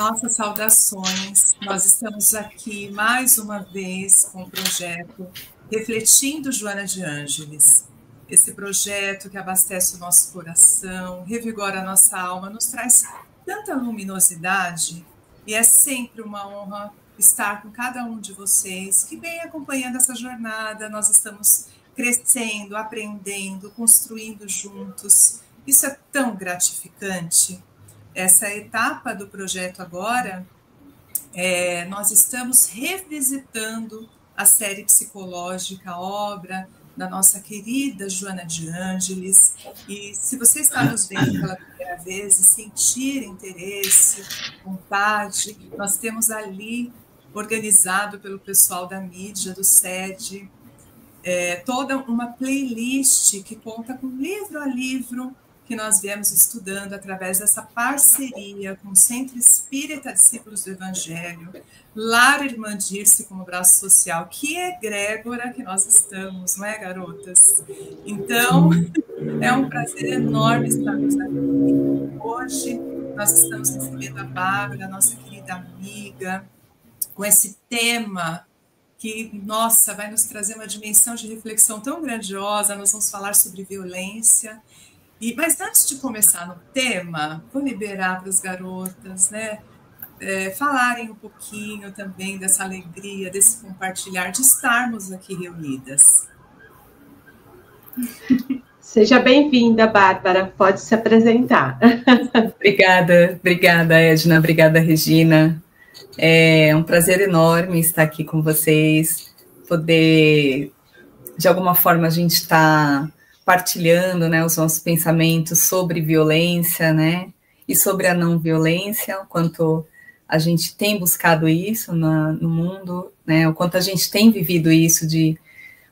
Nossas saudações. Nós estamos aqui mais uma vez com o projeto Refletindo Joana de Ângeles. Esse projeto que abastece o nosso coração, revigora a nossa alma, nos traz tanta luminosidade e é sempre uma honra estar com cada um de vocês que vem acompanhando essa jornada. Nós estamos crescendo, aprendendo, construindo juntos. Isso é tão gratificante. Essa etapa do projeto agora, nós estamos revisitando a série psicológica, a obra da nossa querida Joana de Ângeles. E se você está nos vendo pela primeira vez e sentir interesse, vontade, nós temos ali, organizado pelo pessoal da mídia, do SED, toda uma playlist que conta com livro a livro que nós viemos estudando através dessa parceria com o Centro Espírita Discípulos do Evangelho, Lar Irmã Dirce como braço social, que egrégora que nós estamos, não é, garotas? Então, é um prazer enorme estarmos aqui hoje. Nós estamos recebendo a Bárbara, nossa querida amiga, com esse tema que, nossa, vai nos trazer uma dimensão de reflexão tão grandiosa. Nós vamos falar sobre violência. Mas antes de começar no tema, vou liberar para as garotas, né, falarem um pouquinho também dessa alegria, desse compartilhar, de estarmos aqui reunidas. Seja bem-vinda, Bárbara, pode se apresentar. Obrigada, Edna, obrigada, Regina. É um prazer enorme estar aqui com vocês, poder, de alguma forma, a gente está partilhando, né, os nossos pensamentos sobre violência, né, e sobre a não violência, o quanto a gente tem buscado isso no mundo, né, o quanto a gente tem vivido isso de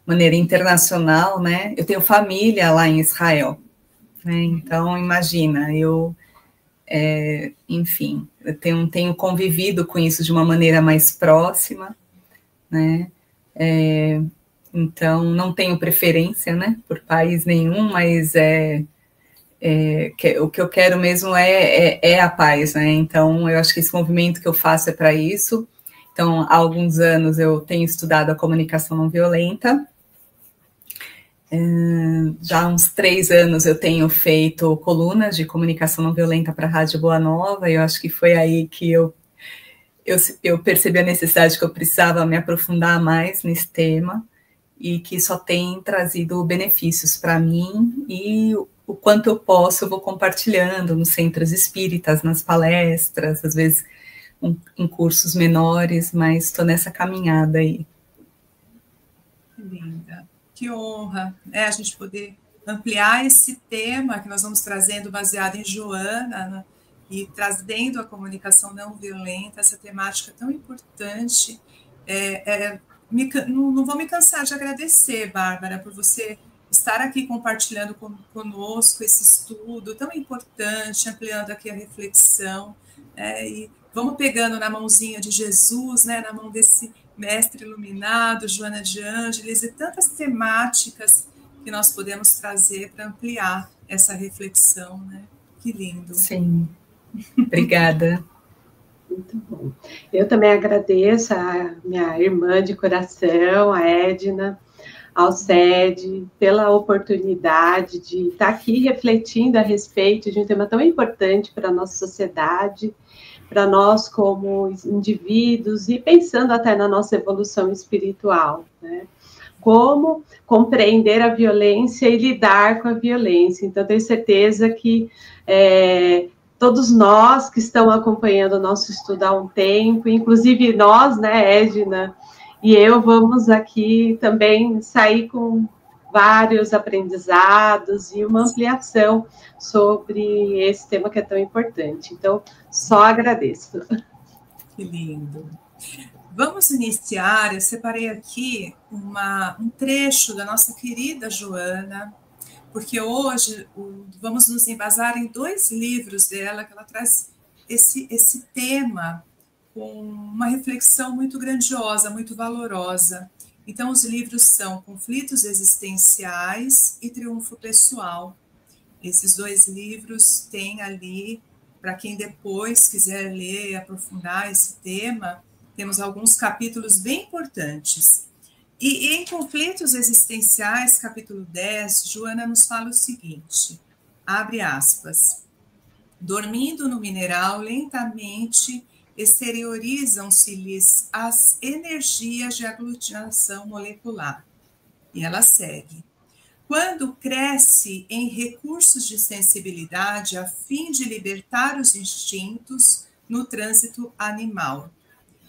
maneira internacional, né. Eu tenho família lá em Israel, né, então imagina, enfim, eu tenho convivido com isso de uma maneira mais próxima, né, então não tenho preferência, né, por país nenhum, mas o que eu quero mesmo é a paz, né, então eu acho que esse movimento que eu faço é para isso. Então, há alguns anos eu tenho estudado a comunicação não violenta. Já há uns 3 anos eu tenho feito colunas de comunicação não violenta para a Rádio Boa Nova, e eu acho que foi aí que eu percebi a necessidade que eu precisava me aprofundar mais nesse tema, e que só tem trazido benefícios para mim, e o quanto eu posso eu vou compartilhando nos centros espíritas, nas palestras, às vezes em cursos menores, mas estou nessa caminhada aí. Que linda. Que honra, né, a gente poder ampliar esse tema que nós vamos trazendo baseado em Joana, né, e trazendo a comunicação não violenta, essa temática tão importante. Não vou me cansar de agradecer, Bárbara, por você estar aqui compartilhando conosco esse estudo tão importante, ampliando aqui a reflexão, e vamos pegando na mãozinha de Jesus, né, na mão desse mestre iluminado, Joana de Ângeles, e tantas temáticas que nós podemos trazer para ampliar essa reflexão, né? Que lindo. Sim, obrigada. Muito bom. Eu também agradeço a minha irmã de coração, a Edna, ao SED, pela oportunidade de estar aqui refletindo a respeito de um tema tão importante para a nossa sociedade, para nós como indivíduos, e pensando até na nossa evolução espiritual, né? Como compreender a violência e lidar com a violência. Então, tenho certeza que todos nós que estão acompanhando o nosso estudo há um tempo, inclusive nós, né, Edna e eu, vamos aqui também sair com vários aprendizados e uma ampliação sobre esse tema que é tão importante. Então, só agradeço. Que lindo. Vamos iniciar, eu separei aqui um trecho da nossa querida Joana, porque hoje vamos nos embasar em 2 livros dela, que ela traz esse tema com uma reflexão muito grandiosa, muito valorosa. Então, os livros são Conflitos Existenciais e Triunfo Pessoal. Esses 2 livros têm ali para quem depois quiser ler e aprofundar esse tema, temos alguns capítulos bem importantes. E em Conflitos Existenciais, capítulo 10, Joana nos fala o seguinte, abre aspas, dormindo no mineral, lentamente exteriorizam-se-lhes as energias de aglutinação molecular. E ela segue. Quando cresce em recursos de sensibilidade a fim de libertar os instintos no trânsito animal,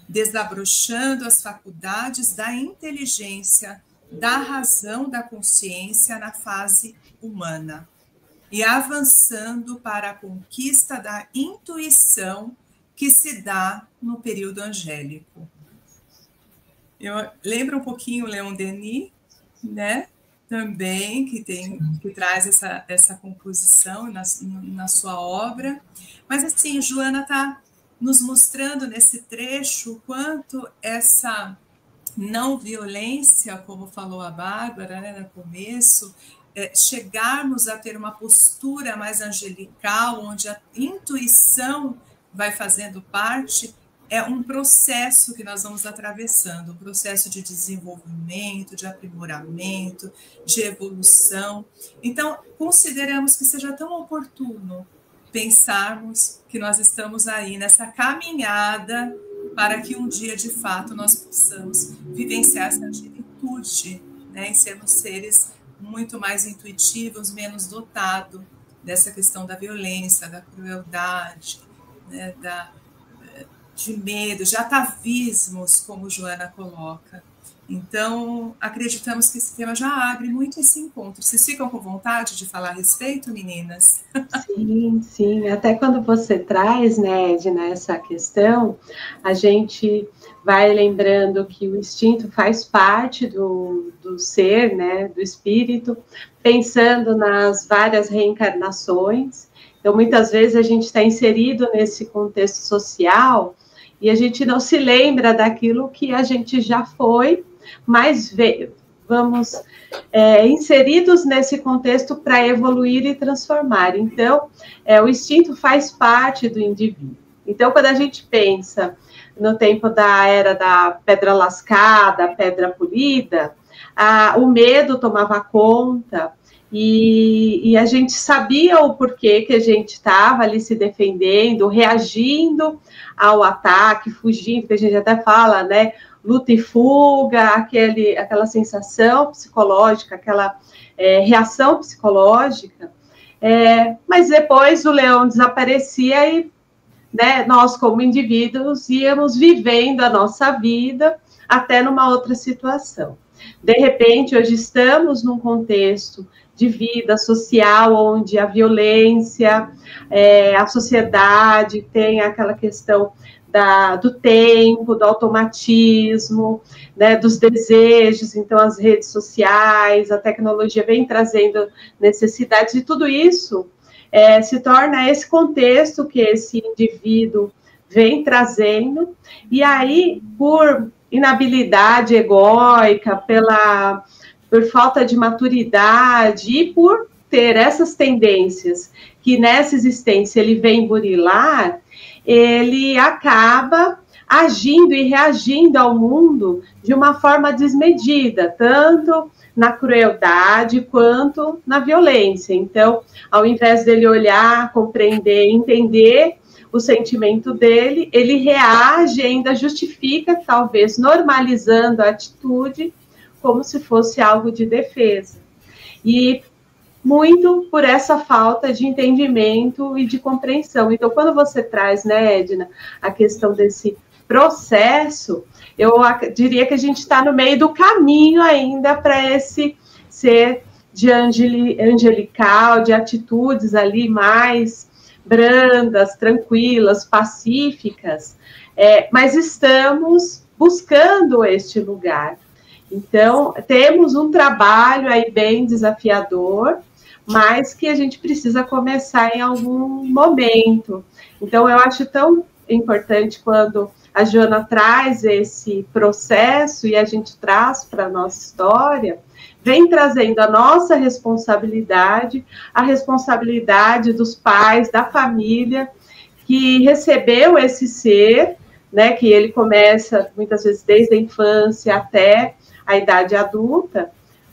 desabrochando as faculdades da inteligência, da razão, da consciência na fase humana e avançando para a conquista da intuição que se dá no período angélico. Eu lembro um pouquinho Leon Denis, né? Também, que traz essa composição na sua obra. Mas, assim, Joana está nos mostrando nesse trecho o quanto essa não violência, como falou a Bárbara, né, no começo, chegarmos a ter uma postura mais angelical, onde a intuição vai fazendo parte, é um processo que nós vamos atravessando, um processo de desenvolvimento, de aprimoramento, de evolução. Então, consideramos que seja tão oportuno pensarmos que nós estamos aí nessa caminhada para que um dia, de fato, nós possamos vivenciar essa angelitude, né, e sermos seres muito mais intuitivos, menos dotados dessa questão da violência, da crueldade, né, de medo, de atavismos, como Joana coloca. Então, acreditamos que esse tema já abre muito esse encontro. Vocês ficam com vontade de falar a respeito, meninas? Sim, sim. Até quando você traz, né, Edna, essa questão, a gente vai lembrando que o instinto faz parte do ser, né, do espírito, pensando nas várias reencarnações. Então, muitas vezes a gente está inserido nesse contexto social e a gente não se lembra daquilo que a gente já foi, mas vamos inseridos nesse contexto para evoluir e transformar. Então, o instinto faz parte do indivíduo. Então, quando a gente pensa no tempo da era da pedra lascada, pedra polida, o medo tomava conta, e a gente sabia o porquê que a gente estava ali se defendendo, reagindo ao ataque, fugindo, que a gente até fala, né, luta e fuga, aquela sensação psicológica, aquela reação psicológica, mas depois o leão desaparecia e, né, nós como indivíduos íamos vivendo a nossa vida até numa outra situação. De repente, hoje estamos num contexto de vida social, onde a violência, a sociedade tem aquela questão do tempo, do automatismo, né, dos desejos, então as redes sociais, a tecnologia vem trazendo necessidades, e tudo isso se torna esse contexto que esse indivíduo vem trazendo, e aí, por inabilidade egóica, por falta de maturidade e por ter essas tendências que nessa existência ele vem burilar, ele acaba agindo e reagindo ao mundo de uma forma desmedida, tanto na crueldade quanto na violência. Então, ao invés dele olhar, compreender, entender o sentimento dele, ele reage, ainda justifica, talvez normalizando a atitude, como se fosse algo de defesa. E muito por essa falta de entendimento e de compreensão. Então, quando você traz, né, Edna, a questão desse processo, eu diria que a gente está no meio do caminho ainda para esse ser de angelical, de atitudes ali mais brandas, tranquilas, pacíficas, mas estamos buscando este lugar. Então, temos um trabalho aí bem desafiador, mas que a gente precisa começar em algum momento. Então, eu acho tão importante quando a Joana traz esse processo e a gente traz para a nossa história, vem trazendo a nossa responsabilidade, a responsabilidade dos pais, da família, que recebeu esse ser, né, que ele começa muitas vezes desde a infância até a idade adulta,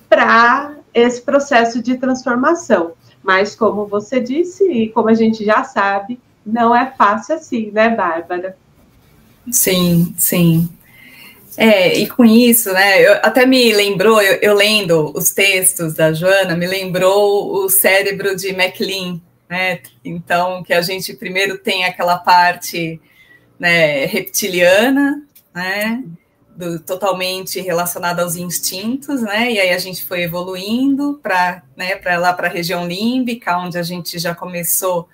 para esse processo de transformação. Mas, como você disse, e como a gente já sabe, não é fácil assim, né, Bárbara? Sim, sim. E com isso, né, até me lembrou, eu lendo os textos da Joana, me lembrou o cérebro de MacLean, né? Então, que a gente primeiro tem aquela parte, né, reptiliana, né, totalmente relacionada aos instintos, né? E aí a gente foi evoluindo para, né, para lá para a região límbica, onde a gente já começou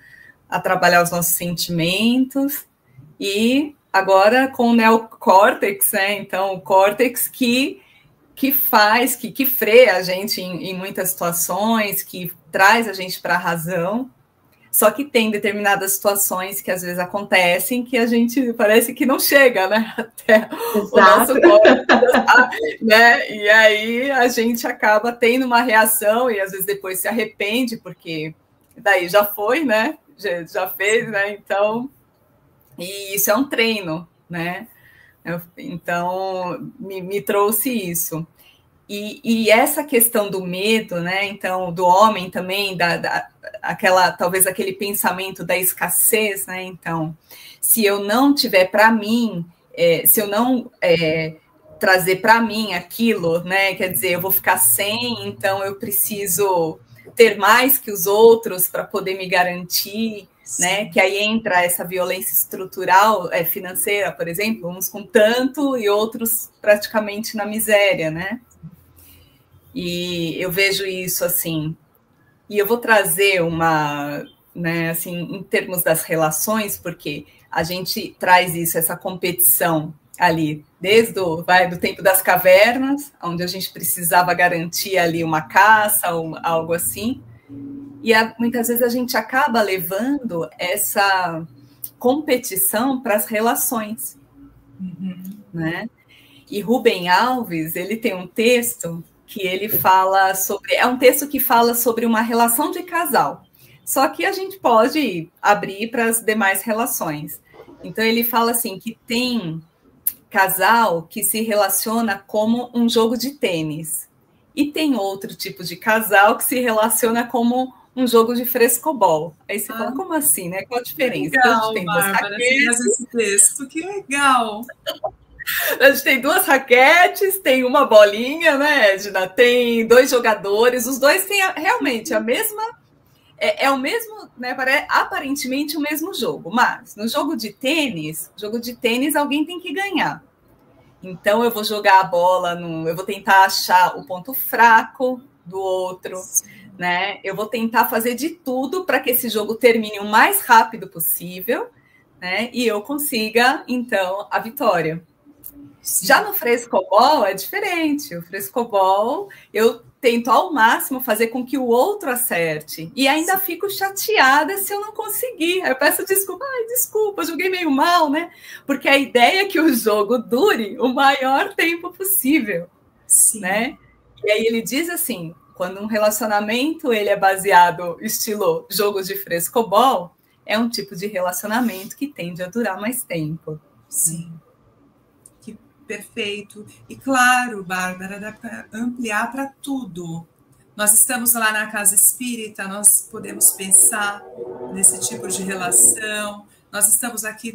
a trabalhar os nossos sentimentos, e agora com o neocórtex, né? Então, o córtex que faz, que freia a gente em muitas situações, que traz a gente para a razão. Só que tem determinadas situações que às vezes acontecem que a gente parece que não chega, né? Até Exato. o nosso corpo, né? E aí a gente acaba tendo uma reação e às vezes depois se arrepende, porque daí já foi, né? Já fez, né? Então, e isso é um treino, né? Então, me trouxe isso. E essa questão do medo, né? Então, do homem também, talvez aquele pensamento da escassez, né? Então, se eu não tiver para mim, se eu não trazer para mim aquilo, né? Quer dizer, eu vou ficar sem, então eu preciso ter mais que os outros para poder me garantir, né? Que aí entra essa violência estrutural, financeira, por exemplo, uns com tanto e outros praticamente na miséria, né? E eu vejo isso assim, e eu vou trazer né, assim, em termos das relações, porque a gente traz isso, essa competição ali, desde do tempo das cavernas, onde a gente precisava garantir ali uma caça ou algo assim, e muitas vezes a gente acaba levando essa competição para as relações, né? E Rubem Alves, ele tem um texto que ele fala sobre... É um texto que fala sobre uma relação de casal. Só que a gente pode abrir para as demais relações. Então, ele fala assim, que tem casal que se relaciona como um jogo de tênis. E tem outro tipo de casal que se relaciona como um jogo de frescobol. Aí você fala, como assim, né? Qual a diferença? Legal, tem Bárbara, você traz esse texto, que legal! A gente tem 2 raquetes, tem uma bolinha, né, Edna? Tem 2 jogadores, os 2 têm realmente a mesma... É o mesmo, né? Aparentemente o mesmo jogo, mas no jogo de tênis, alguém tem que ganhar. Então eu vou jogar a bola, eu vou tentar achar o ponto fraco do outro, né? Eu vou tentar fazer de tudo para que esse jogo termine o mais rápido possível, né? E eu consiga, então, a vitória. Sim. Já no frescobol é diferente. O frescobol, eu tento ao máximo fazer com que o outro acerte. E ainda fico chateada se eu não conseguir. Aí eu peço desculpa. Desculpa, joguei meio mal, né? Porque a ideia é que o jogo dure o maior tempo possível. Sim. Né? E aí ele diz assim, quando um relacionamento ele é baseado estilo jogos de frescobol, é um tipo de relacionamento que tende a durar mais tempo. Sim. Perfeito. E claro, Bárbara, dá para ampliar para tudo. Nós estamos lá na Casa Espírita, nós podemos pensar nesse tipo de relação. Nós estamos aqui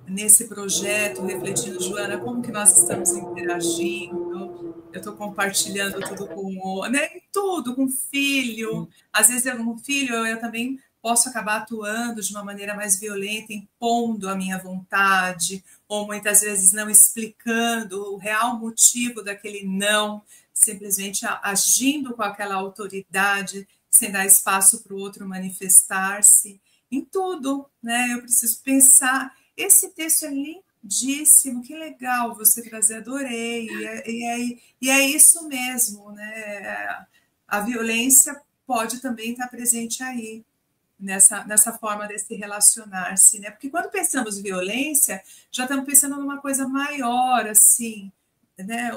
nesse projeto, refletindo, Joana, como que nós estamos interagindo. Eu estou compartilhando tudo né? Tudo, com filho. Às vezes, com filho, eu também posso acabar atuando de uma maneira mais violenta, impondo a minha vontade, ou muitas vezes não explicando o real motivo daquele não, simplesmente agindo com aquela autoridade, sem dar espaço para o outro manifestar-se. Em tudo, né? Eu preciso pensar. Esse texto é lindíssimo, que legal você trazer, adorei. E é isso mesmo, né? A violência pode também estar presente aí. Nessa forma de se relacionar-se, né? Porque quando pensamos em violência, já estamos pensando numa coisa maior, assim, né?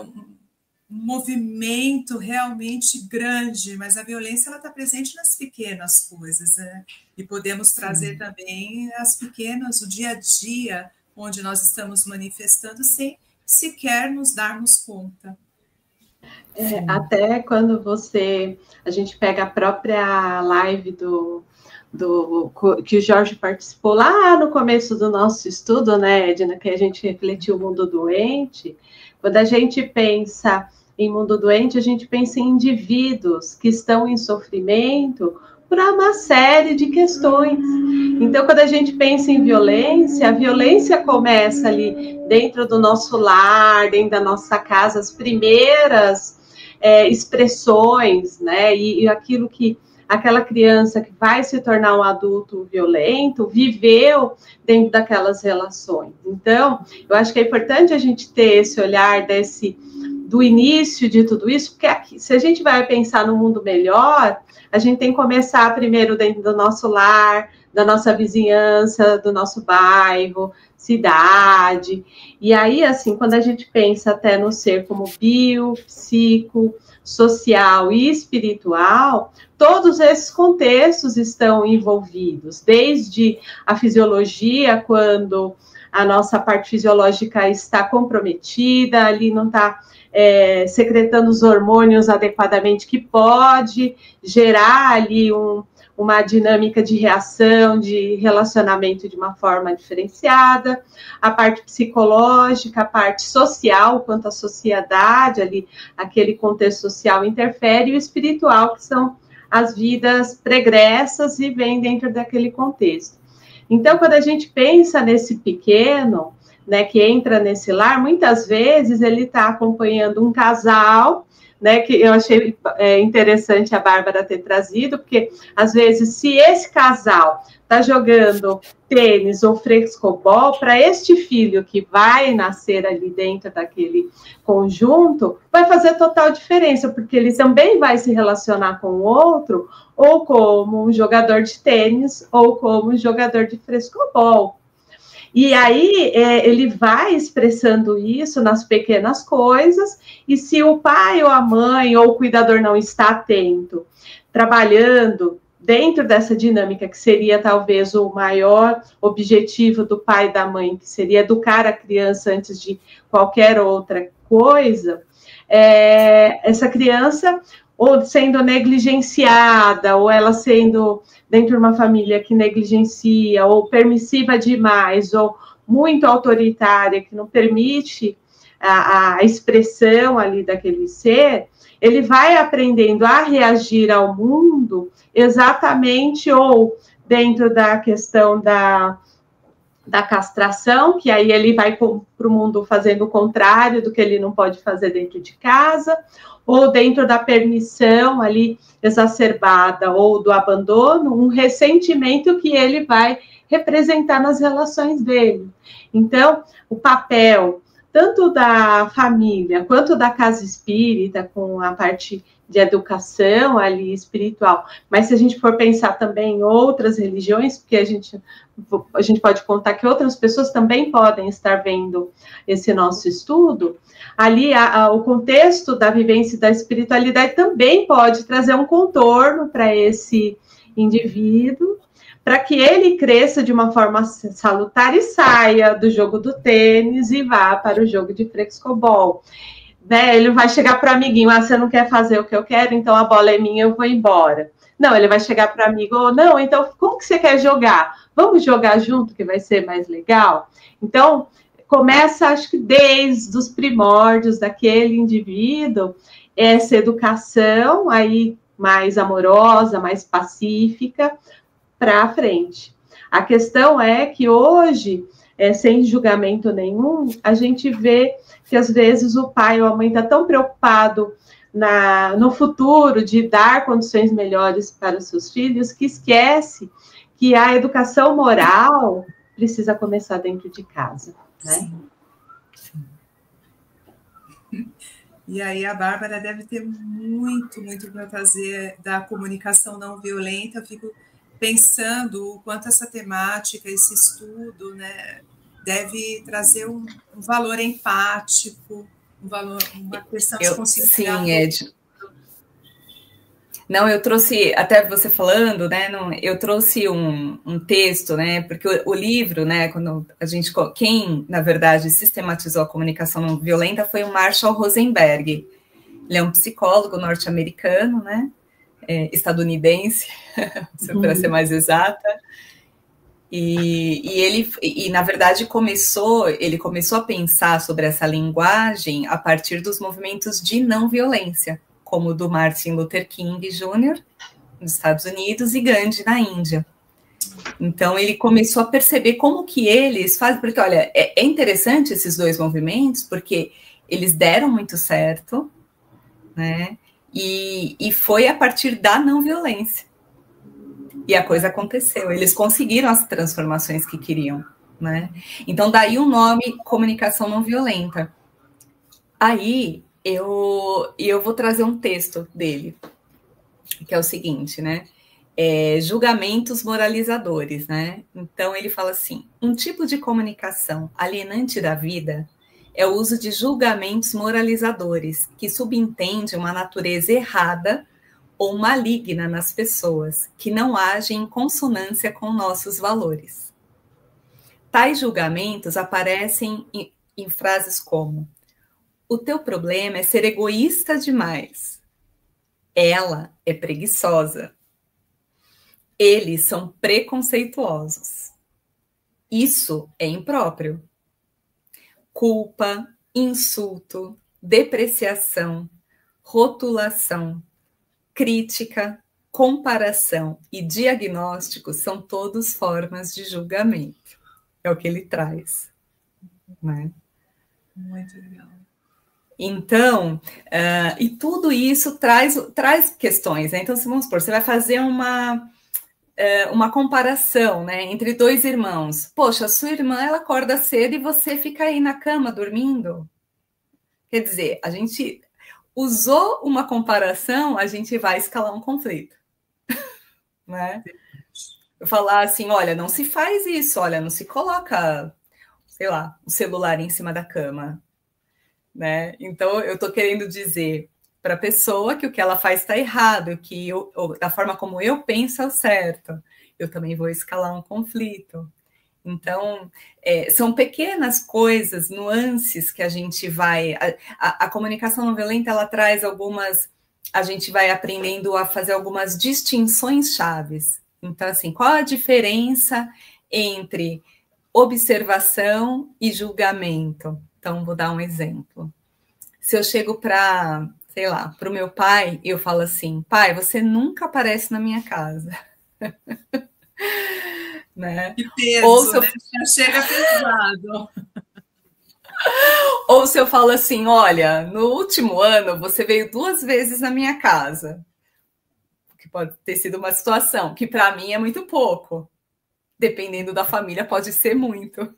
movimento realmente grande, mas a violência ela está presente nas pequenas coisas, né? E podemos trazer também as pequenas, o dia a dia, onde nós estamos manifestando sem sequer nos darmos conta. Até quando a gente pega a própria live que o Jorge participou lá no começo do nosso estudo, né, Edna, que a gente refletiu o mundo doente. Quando a gente pensa em mundo doente, a gente pensa em indivíduos que estão em sofrimento por uma série de questões. Então, quando a gente pensa em violência, a violência começa ali dentro do nosso lar, dentro da nossa casa, as primeiras expressões, né, e aquilo que aquela criança que vai se tornar um adulto violento viveu dentro daquelas relações. Então, eu acho que é importante a gente ter esse olhar do início de tudo isso, porque aqui, se a gente vai pensar no mundo melhor, a gente tem que começar primeiro dentro do nosso lar, da nossa vizinhança, do nosso bairro, cidade. E aí, assim, quando a gente pensa até no ser como bio, psico, social e espiritual, todos esses contextos estão envolvidos, desde a fisiologia, quando a nossa parte fisiológica está comprometida, ali não está secretando os hormônios adequadamente, que pode gerar ali uma dinâmica de reação, de relacionamento de uma forma diferenciada, a parte psicológica, a parte social, quanto à sociedade, ali, aquele contexto social interfere, e o espiritual, que são as vidas pregressas e vem dentro daquele contexto. Então, quando a gente pensa nesse pequeno, né, que entra nesse lar, muitas vezes ele está acompanhando um casal, né, que eu achei interessante a Bárbara ter trazido, porque, às vezes, se esse casal está jogando tênis ou frescobol, para este filho que vai nascer ali dentro daquele conjunto, vai fazer total diferença, porque ele também vai se relacionar com o outro, ou como um jogador de tênis, ou como um jogador de frescobol. E aí ele vai expressando isso nas pequenas coisas, e se o pai ou a mãe ou o cuidador não está atento, trabalhando dentro dessa dinâmica, que seria talvez o maior objetivo do pai e da mãe, que seria educar a criança antes de qualquer outra coisa, essa criança ou sendo negligenciada, ou ela sendo dentro de uma família que negligencia, ou permissiva demais, ou muito autoritária, que não permite a expressão ali daquele ser, ele vai aprendendo a reagir ao mundo exatamente ou dentro da questão da castração, que aí ele vai para o mundo fazendo o contrário do que ele não pode fazer dentro de casa, ou dentro da permissão ali exacerbada ou do abandono, um ressentimento que ele vai representar nas relações dele. Então, o papel tanto da família quanto da casa espírita, com a parte de educação ali espiritual, mas se a gente for pensar também em outras religiões, porque a gente pode contar que outras pessoas também podem estar vendo esse nosso estudo, ali o contexto da vivência da espiritualidade também pode trazer um contorno para esse indivíduo, para que ele cresça de uma forma salutar e saia do jogo do tênis e vá para o jogo de frescobol. Né? Ele vai chegar para o amiguinho, você não quer fazer o que eu quero, então a bola é minha, eu vou embora. Não, ele vai chegar para o amigo, não, então como que você quer jogar? Vamos jogar junto, que vai ser mais legal? Então, começa, acho que desde os primórdios daquele indivíduo, essa educação aí mais amorosa, mais pacífica, para frente. A questão é que hoje, sem julgamento nenhum, a gente vê que às vezes o pai ou a mãe está tão preocupado no futuro de dar condições melhores para os seus filhos, que esquece que a educação moral precisa começar dentro de casa. Né? Sim. Sim. E aí a Bárbara deve ter muito para trazer da comunicação não violenta. Eu fico pensando o quanto essa temática, esse estudo, né, deve trazer um valor empático, um valor, uma questão de considerar. Sim, Ed. Não, eu trouxe, até você falando, né? Eu trouxe um texto, né? Porque o livro, né? Quando a gente, quem na verdade sistematizou a comunicação não violenta foi o Marshall Rosenberg. Ele é um psicólogo norte-americano, né? Estadunidense, para ser mais exata. E ele, na verdade, ele começou a pensar sobre essa linguagem a partir dos movimentos de não violência, como o do Martin Luther King Jr., nos Estados Unidos, e Gandhi, na Índia. Então, ele começou a perceber como que eles fazem, porque, olha, é interessante esses dois movimentos, porque eles deram muito certo, né? E foi a partir da não violência. E a coisa aconteceu, eles conseguiram as transformações que queriam, né? Então, daí o nome comunicação não violenta. Aí, eu vou trazer um texto dele, que é o seguinte, né? Julgamentos moralizadores, né? Então, ele fala assim, um tipo de comunicação alienante da vida é o uso de julgamentos moralizadores, que subentende uma natureza errada ou maligna nas pessoas, que não agem em consonância com nossos valores. Tais julgamentos aparecem em frases como: o teu problema é ser egoísta demais. Ela é preguiçosa. Eles são preconceituosos. Isso é impróprio. Culpa, insulto, depreciação, rotulação, crítica, comparação e diagnóstico são todos formas de julgamento. É o que ele traz, né? Muito legal. Então, e tudo isso traz questões, né? Então, vamos supor, você vai fazer uma comparação, né, entre dois irmãos. Poxa, a sua irmã, ela acorda cedo e você fica aí na cama dormindo. Quer dizer, a gente usou uma comparação, a gente vai escalar um conflito, né? Eu falar assim, olha, não se faz isso, olha, não se coloca, sei lá, o celular em cima da cama, né? Então, eu estou querendo dizer para a pessoa que o que ela faz está errado, que da forma como eu penso é o certo. Eu também vou escalar um conflito. Então, são pequenas coisas, nuances que a gente vai... A comunicação não violenta, ela traz algumas... A gente vai aprendendo a fazer algumas distinções chaves. Então, assim, qual a diferença entre observação e julgamento? Então, vou dar um exemplo. Se eu chego para, sei lá, para o meu pai, eu falo assim, pai, você nunca aparece na minha casa. Né? Que peso, ou se eu... né? Já chega pesado. Ou se eu falo assim, olha, no último ano você veio 2 vezes na minha casa. Que pode ter sido uma situação que para mim é muito pouco. Dependendo da família, pode ser muito.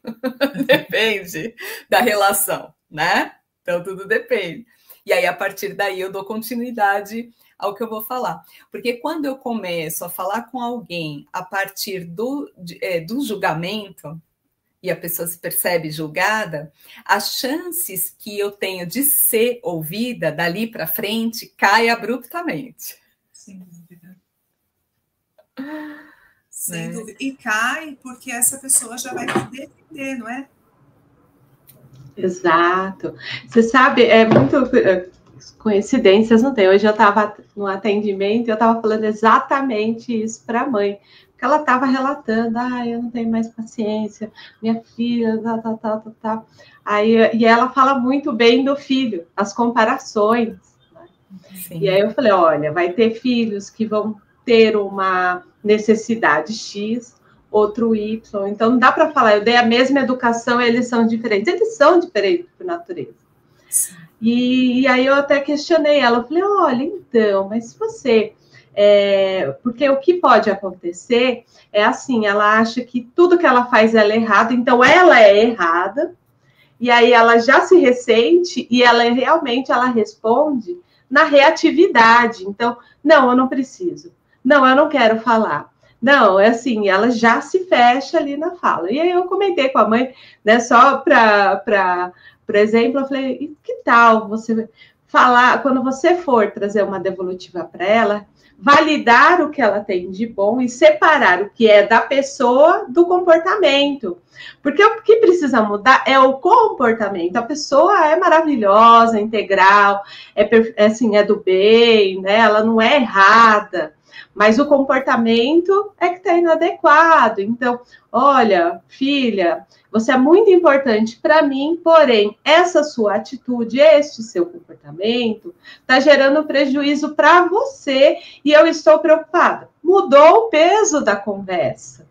Depende da relação, né? Então, tudo depende. E aí, a partir daí, eu dou continuidade ao que eu vou falar. Porque quando eu começo a falar com alguém a partir do julgamento, e a pessoa se percebe julgada, as chances que eu tenho de ser ouvida dali para frente cai abruptamente. Sem dúvida. Sem dúvida. E cai porque essa pessoa já vai te defender, não é? Exato. Você sabe, é muito coincidências, não tem. Hoje eu estava no atendimento e eu estava falando exatamente isso para a mãe. Porque ela estava relatando, eu não tenho mais paciência, minha filha, tal. E ela fala muito bem do filho, as comparações. Né? E aí eu falei, olha, vai ter filhos que vão ter uma necessidade X, outro Y. Então, não dá para falar, eu dei a mesma educação e eles são diferentes. Eles são diferentes por natureza. E aí eu até questionei ela, eu falei, olha, então, mas se você... porque o que pode acontecer é assim, ela acha que tudo que ela faz ela é errado, então ela é errada, e aí ela já se ressente e ela realmente responde na reatividade. Então, não, eu não preciso. Não, eu não quero falar. Não, é assim, ela já se fecha ali na fala. E aí eu comentei com a mãe, né, só para Por exemplo, eu falei, e que tal você falar, quando você for trazer uma devolutiva para ela, validar o que ela tem de bom e separar o que é da pessoa do comportamento. Porque o que precisa mudar é o comportamento. A pessoa é maravilhosa, integral, assim, é do bem, né? Ela não é errada, mas o comportamento é que está inadequado. Então, olha, filha, você é muito importante para mim, porém, essa sua atitude, este seu comportamento, está gerando prejuízo para você e eu estou preocupada. Mudou o peso da conversa,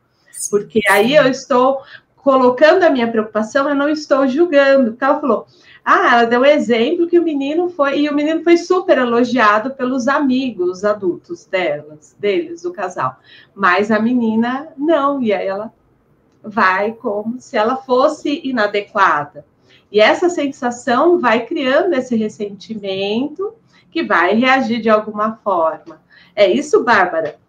porque aí eu estou colocando a minha preocupação, eu não estou julgando. Porque ela falou, ela deu um exemplo que o menino foi super elogiado pelos amigos adultos deles, do casal. Mas a menina não, e aí ela vai como se ela fosse inadequada. E essa sensação vai criando esse ressentimento que vai reagir de alguma forma. É isso, Bárbara?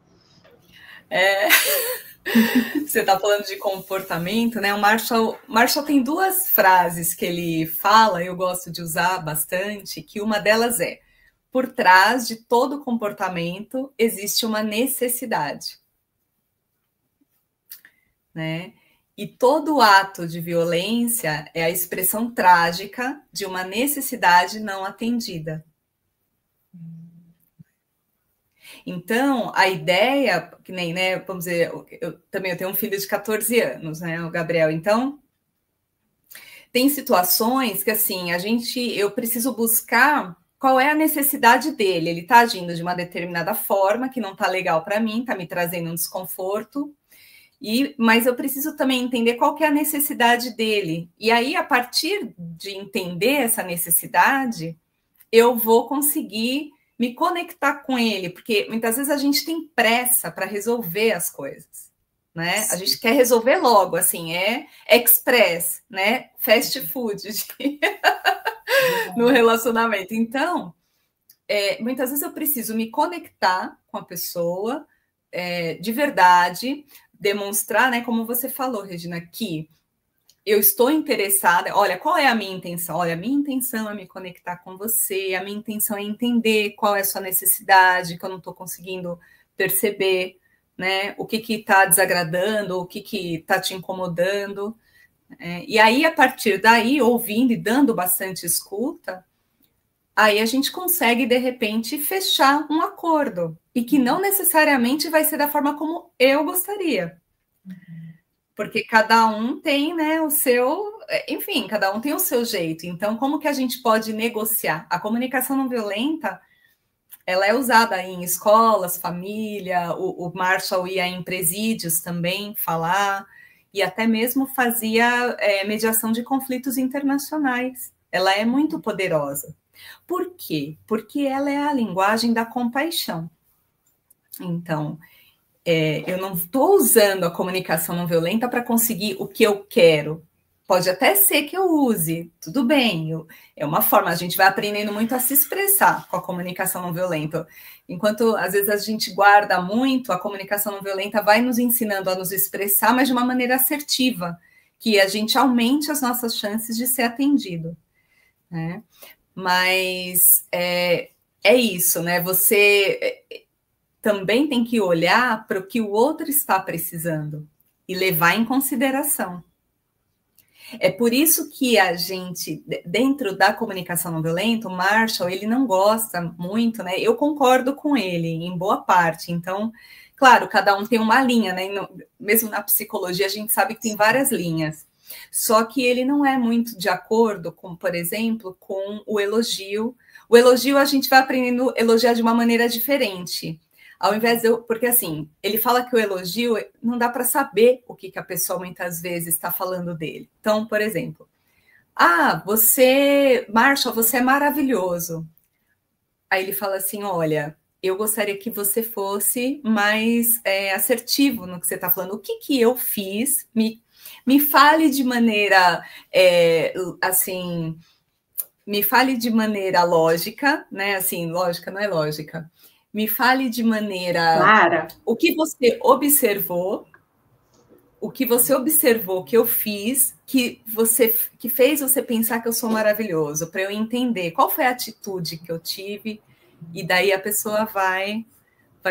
Você está falando de comportamento, né? O Marshall tem duas frases que ele fala, eu gosto de usar bastante, que uma delas é: por trás de todo comportamento existe uma necessidade, né? E todo ato de violência é a expressão trágica de uma necessidade não atendida. Então, a ideia, que nem, né, vamos dizer, eu tenho um filho de 14 anos, né, o Gabriel, então, tem situações que, assim, eu preciso buscar qual é a necessidade dele, ele está agindo de uma determinada forma que não está legal para mim, está me trazendo um desconforto, mas eu preciso também entender qual que é a necessidade dele, e aí, a partir de entender essa necessidade, eu vou conseguir me conectar com ele, porque muitas vezes a gente tem pressa para resolver as coisas, né? Sim. A gente quer resolver logo, assim, é express, né? Fast food no relacionamento. Então, muitas vezes eu preciso me conectar com a pessoa de verdade, demonstrar, né? Como você falou, Regina, que eu estou interessada, olha, qual é a minha intenção? Olha, a minha intenção é me conectar com você, a minha intenção é entender qual é a sua necessidade, que eu não estou conseguindo perceber, né? O que está desagradando, o que está te incomodando. E aí, a partir daí, ouvindo e dando bastante escuta, aí a gente consegue, de repente, fechar um acordo, e que não necessariamente vai ser da forma como eu gostaria. Porque cada um tem, né, o seu... Enfim, cada um tem o seu jeito. Então, como que a gente pode negociar? A comunicação não violenta, ela é usada em escolas, família, o Marshall ia em presídios também falar, e até mesmo fazia mediação de conflitos internacionais. Ela é muito poderosa. Por quê? Porque ela é a linguagem da compaixão. Então... eu não estou usando a comunicação não violenta para conseguir o que eu quero. Pode até ser que eu use, tudo bem. É uma forma, a gente vai aprendendo muito a se expressar com a comunicação não violenta. Enquanto, às vezes, a gente guarda muito, a comunicação não violenta vai nos ensinando a nos expressar, mas de uma maneira assertiva, que a gente aumente as nossas chances de ser atendido, né? Mas é isso, né? Você... também tem que olhar para o que o outro está precisando e levar em consideração. É por isso que a gente, dentro da comunicação não violenta, o Marshall, ele não gosta muito, né? Eu concordo com ele, em boa parte. Então, claro, cada um tem uma linha, né? Mesmo na psicologia, a gente sabe que tem várias linhas. Só que ele não é muito de acordo com, por exemplo, com o elogio. O elogio a gente vai aprendendo a elogiar de uma maneira diferente. Ao invés porque assim, ele fala que o elogio não dá para saber o que a pessoa muitas vezes está falando dele. Então, por exemplo, Marshall, você é maravilhoso. Aí ele fala assim, olha, eu gostaria que você fosse mais assertivo no que você está falando. O que eu fiz? Me fale de maneira, assim, me fale de maneira lógica, né? Assim, lógica não é lógica. Me fale de maneira... Clara. O que você observou o que você observou que eu fiz, que fez você pensar que eu sou maravilhoso, para eu entender qual foi a atitude que eu tive, e daí a pessoa vai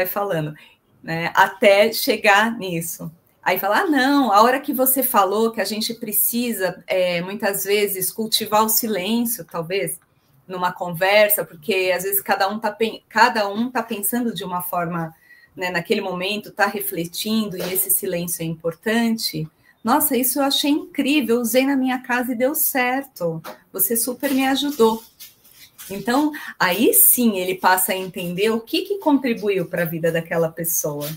falando, né, até chegar nisso. Aí fala, não, a hora que você falou que a gente precisa, muitas vezes, cultivar o silêncio, talvez, numa conversa, porque às vezes cada um tá pensando de uma forma, né, naquele momento, está refletindo, e esse silêncio é importante. Nossa, isso eu achei incrível, eu usei na minha casa e deu certo. Você super me ajudou. Então, aí sim ele passa a entender o que contribuiu para a vida daquela pessoa.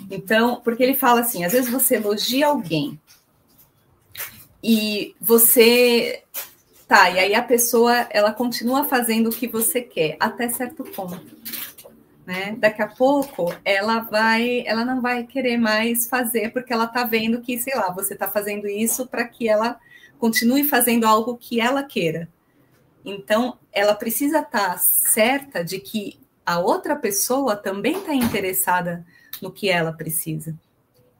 Então, porque ele fala assim, às vezes você elogia alguém e você... Tá, e aí a pessoa, ela continua fazendo o que você quer, até certo ponto. Né? Daqui a pouco, ela não vai querer mais fazer, porque ela está vendo que, sei lá, você está fazendo isso para que ela continue fazendo algo que ela queira. Então, ela precisa estar certa de que a outra pessoa também está interessada no que ela precisa.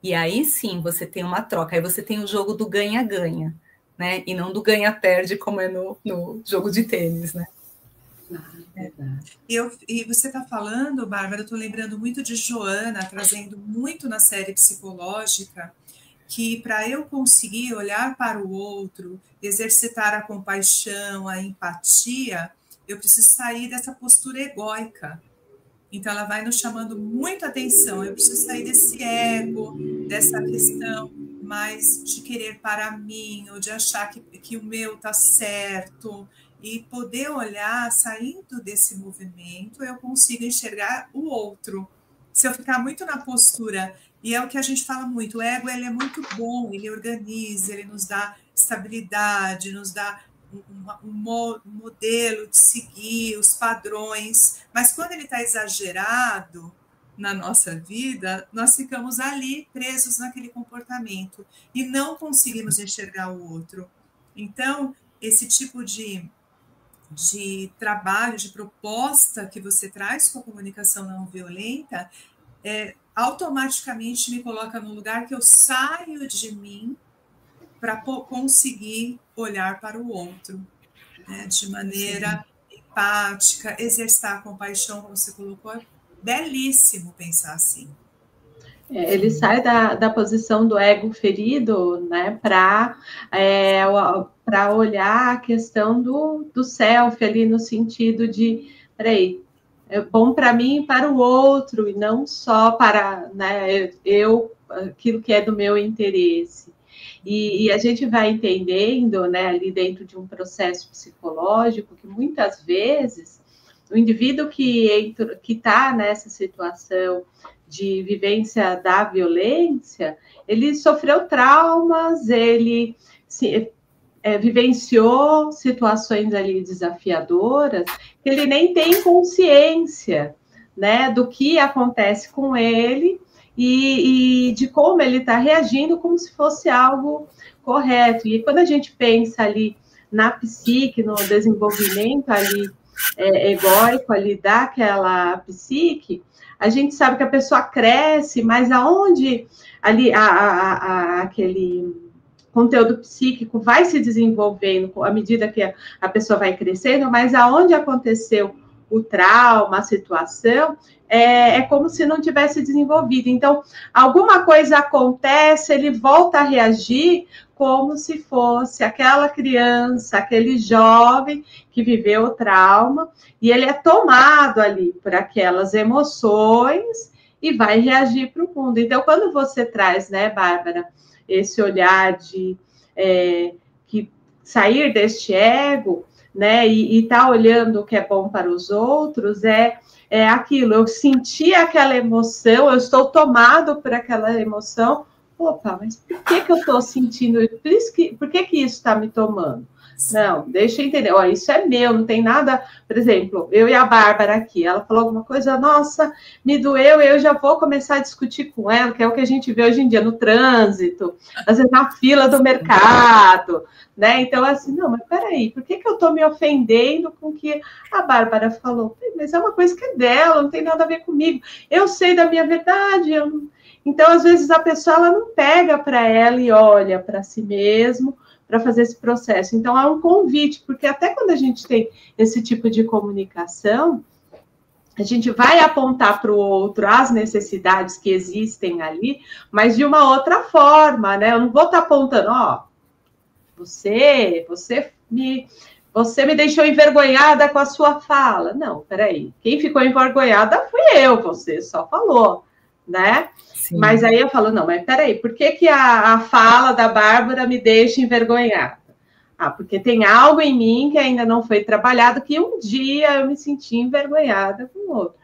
E aí sim, você tem uma troca. Aí você tem o jogo do ganha-ganha, né? E não do ganha-perde, como é no jogo de tênis, né? E você está falando, Bárbara, eu estou lembrando muito de Joana, trazendo muito na série psicológica, que para eu conseguir olhar para o outro, exercitar a compaixão, a empatia, eu preciso sair dessa postura egóica. Então, ela vai nos chamando muita atenção. Eu preciso sair desse ego, dessa questão mais de querer para mim, ou de achar que o meu está certo, e poder olhar, saindo desse movimento, eu consigo enxergar o outro. Se eu ficar muito na postura, e é o que a gente fala muito, o ego ele é muito bom, ele organiza, ele nos dá estabilidade, nos dá um modelo de seguir, os padrões, mas quando ele está exagerado na nossa vida, nós ficamos ali presos naquele comportamento e não conseguimos enxergar o outro. Então, esse tipo de trabalho, de proposta que você traz com a comunicação não violenta, automaticamente me coloca no lugar que eu saio de mim para conseguir olhar para o outro, né, de maneira empática, exercitar a compaixão, como você colocou, é belíssimo pensar assim. Ele sai da posição do ego ferido, né, para olhar a questão do self ali, no sentido de, peraí, é bom para mim e para o outro, e não só para, né, aquilo que é do meu interesse. E a gente vai entendendo, né, ali dentro de um processo psicológico, que muitas vezes o indivíduo que está nessa situação de vivência da violência, ele sofreu traumas, ele vivenciou situações ali desafiadoras, que ele nem tem consciência, né, do que acontece com ele e de como ele está reagindo como se fosse algo correto. E quando a gente pensa ali na psique, no desenvolvimento ali egóico ali daquela psique, a gente sabe que a pessoa cresce, mas aonde ali aquele conteúdo psíquico vai se desenvolvendo à medida que a pessoa vai crescendo, mas aonde aconteceu o trauma, a situação, é como se não tivesse desenvolvido. Então, alguma coisa acontece, ele volta a reagir como se fosse aquela criança, aquele jovem que viveu o trauma, e ele é tomado ali por aquelas emoções e vai reagir para o mundo. Então, quando você traz, né, Bárbara, esse olhar de que sair deste ego, né, e tá olhando o que é bom para os outros, é aquilo, eu senti aquela emoção, eu estou tomado por aquela emoção, opa, mas por que eu estou sentindo isso? Por que isso está me tomando? Não, deixa eu entender, isso é meu, não tem nada, por exemplo, eu e a Bárbara aqui, ela falou alguma coisa, nossa, me doeu, eu já vou começar a discutir com ela, que é o que a gente vê hoje em dia no trânsito, às vezes na fila do mercado, né, então assim, não, mas peraí, por que eu estou me ofendendo com o que a Bárbara falou? Mas é uma coisa que é dela, não tem nada a ver comigo, eu sei da minha verdade, Então, às vezes, a pessoa ela não pega para ela e olha para si mesmo para fazer esse processo. Então, é um convite, porque até quando a gente tem esse tipo de comunicação, a gente vai apontar para o outro as necessidades que existem ali, mas de uma outra forma, né? Eu não vou estar apontando, ó, você me deixou envergonhada com a sua fala. Não, peraí. Quem ficou envergonhada fui eu, você só falou, né? Sim. Mas aí eu falo, não, mas peraí, por que a fala da Bárbara me deixa envergonhada? Ah, porque tem algo em mim que ainda não foi trabalhado, que um dia eu me senti envergonhada com o outro.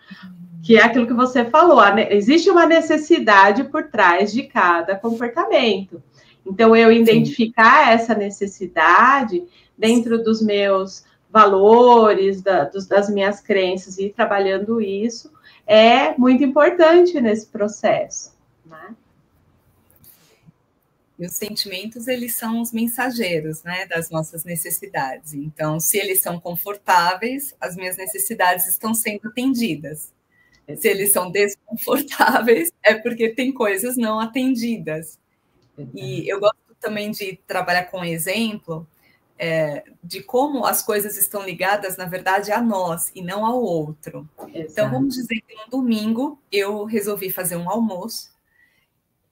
Que é aquilo que você falou, existe uma necessidade por trás de cada comportamento. Então, eu identificar essa necessidade dentro dos meus valores, das minhas crenças e ir trabalhando isso é muito importante nesse processo, né? E os sentimentos, eles são os mensageiros, né, das nossas necessidades. Então, se eles são confortáveis, as minhas necessidades estão sendo atendidas. Se eles são desconfortáveis, é porque tem coisas não atendidas. E eu gosto também de trabalhar com exemplo de como as coisas estão ligadas, na verdade, a nós e não ao outro. Exato. Então, vamos dizer que no domingo eu resolvi fazer um almoço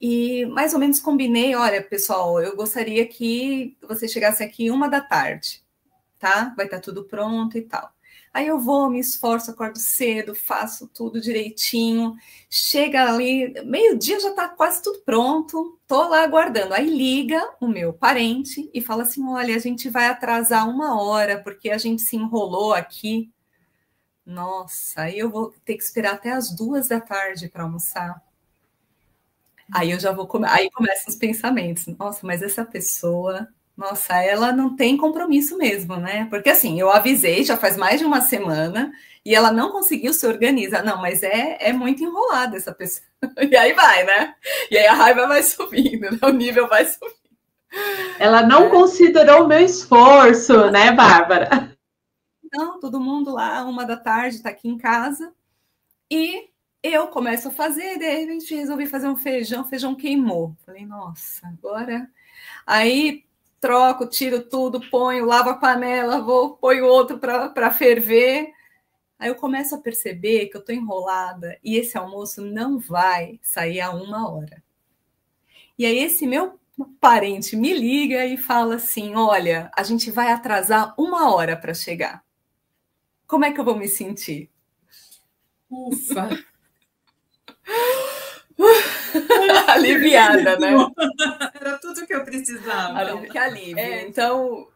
e mais ou menos combinei, olha, pessoal, eu gostaria que você chegasse aqui 13h, tá? Vai estar tudo pronto e tal. Aí eu vou, me esforço, acordo cedo, faço tudo direitinho. Chega ali, meio-dia já está quase tudo pronto. Estou lá aguardando. Aí liga o meu parente e fala assim, olha, a gente vai atrasar 1 hora porque a gente se enrolou aqui. Nossa, aí eu vou ter que esperar até as 2h para almoçar. Aí eu já vou comer. Aí começam os pensamentos. Nossa, mas essa pessoa... Nossa, ela não tem compromisso mesmo, né? Porque assim, eu avisei, já faz mais de uma semana, e ela não conseguiu se organizar. Não, mas é muito enrolada essa pessoa. E aí vai, né? E aí a raiva vai subindo, né? O nível vai subindo. Ela não considerou o meu esforço, né, Bárbara? Não, todo mundo lá, 1h tá aqui em casa, e eu começo a fazer, de repente resolvi fazer um feijão, o feijão queimou. Falei, nossa, agora... Aí... troco, tiro tudo, ponho, lavo a panela, ponho outro para ferver. Aí eu começo a perceber que eu estou enrolada e esse almoço não vai sair a 1 hora. E aí esse meu parente me liga e fala assim, olha, a gente vai atrasar 1 hora para chegar. Como é que eu vou me sentir? Ufa! Aliviada, né? Era tudo que eu precisava. Que alívio. Então,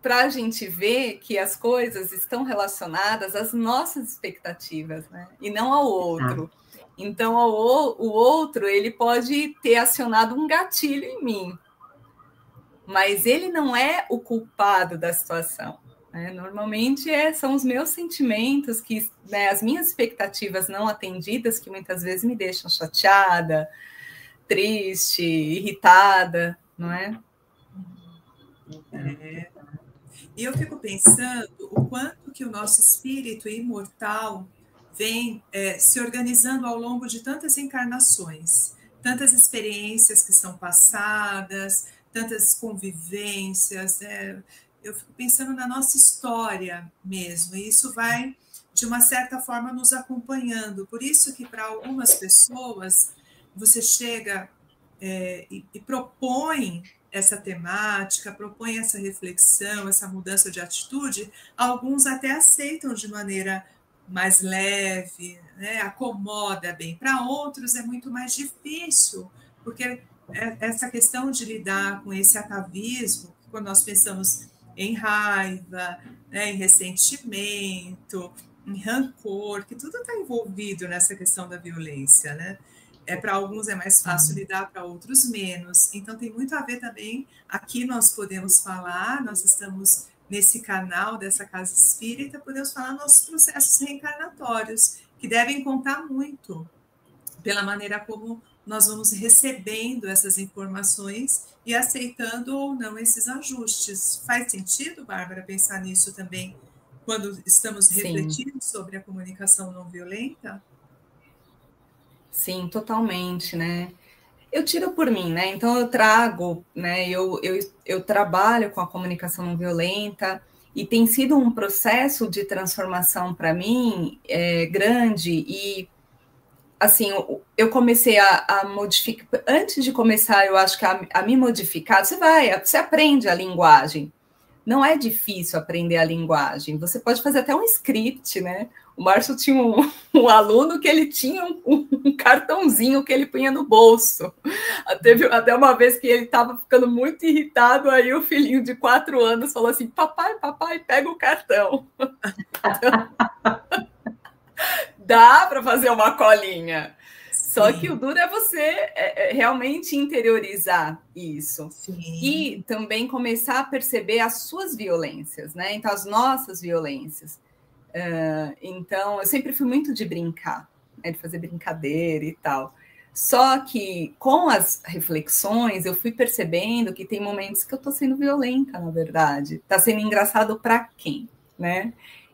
para a gente ver que as coisas estão relacionadas às nossas expectativas, né? E não ao outro. Então, o outro, ele pode ter acionado um gatilho em mim, mas ele não é o culpado da situação. Né? Normalmente são os meus sentimentos, né, as minhas expectativas não atendidas, que muitas vezes me deixam chateada, triste, irritada, não é? E eu fico pensando o quanto que o nosso espírito imortal vem se organizando ao longo de tantas encarnações, tantas experiências que são passadas, tantas convivências. Eu fico pensando na nossa história mesmo, e isso vai, de uma certa forma, nos acompanhando. Por isso que, para algumas pessoas, você chega e propõe essa temática, propõe essa reflexão, essa mudança de atitude, alguns até aceitam de maneira mais leve, né? Acomoda bem. Para outros é muito mais difícil, porque essa questão de lidar com esse atavismo, quando nós pensamos em raiva, né, em ressentimento, em rancor, que tudo está envolvido nessa questão da violência, né? Para alguns é mais fácil lidar, para outros menos. Então tem muito a ver também, aqui nós podemos falar, nós estamos nesse canal dessa Casa Espírita, podemos falar nossos processos reencarnatórios, que devem contar muito pela maneira como nós vamos recebendo essas informações e aceitando ou não esses ajustes. Faz sentido, Bárbara, pensar nisso também, quando estamos refletindo sobre a comunicação não violenta? Sim, totalmente, né? Eu tiro por mim, né? Então eu trago, né? Eu trabalho com a comunicação não violenta e tem sido um processo de transformação para mim grande. E assim, eu comecei a modificar. Antes de começar, eu acho que a me modificar, você aprende a linguagem. Não é difícil aprender a linguagem. Você pode fazer até um script, né? O Márcio tinha um aluno que ele tinha um cartãozinho que ele punha no bolso. Teve até uma vez que ele estava ficando muito irritado, aí o filhinho de 4 anos falou assim, papai, pega o cartão. Dá para fazer uma colinha. Só que o duro é você realmente interiorizar isso. Sim. E também começar a perceber as suas violências, né? Então, as nossas violências. Então, eu sempre fui muito de brincar, né? De fazer brincadeira e tal. Só que, com as reflexões, eu fui percebendo que tem momentos que eu estou sendo violenta, na verdade. Está sendo engraçado para quem, né?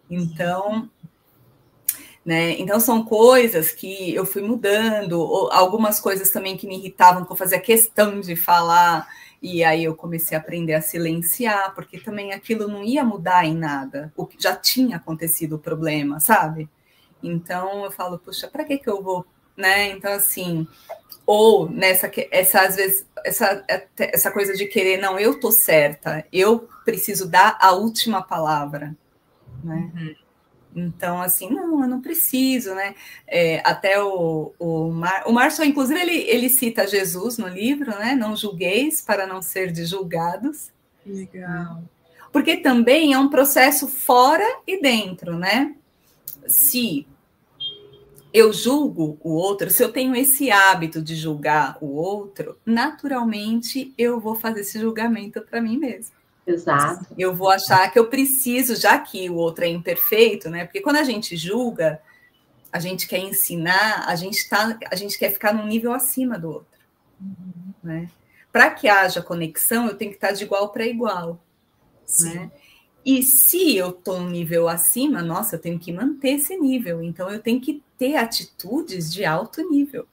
Então... Né? Então, são coisas que eu fui mudando, algumas coisas também que me irritavam, que eu fazia questão de falar, e aí eu comecei a aprender a silenciar, porque também aquilo não ia mudar em nada, o que já tinha acontecido o problema, sabe? Então, eu falo, puxa, para que eu vou, né? Então, assim, ou às vezes, essa coisa de querer, não, eu tô certa, eu preciso dar a última palavra, né? Uhum. Então, assim, não, eu não preciso, né? Até o Márcio, inclusive, ele cita Jesus no livro, né? Não julgueis para não ser de julgados. Legal. Porque também é um processo fora e dentro, né? Se eu julgo o outro, se eu tenho esse hábito de julgar o outro, naturalmente eu vou fazer esse julgamento para mim mesma. Exato. Eu vou achar que eu preciso, já que o outro é imperfeito, né? Porque quando a gente julga, a gente quer ensinar, a gente quer ficar num nível acima do outro. Uhum. Né? Para que haja conexão, eu tenho que estar de igual para igual. Né? E se eu estou num nível acima, nossa, eu tenho que manter esse nível. Então, eu tenho que ter atitudes de alto nível.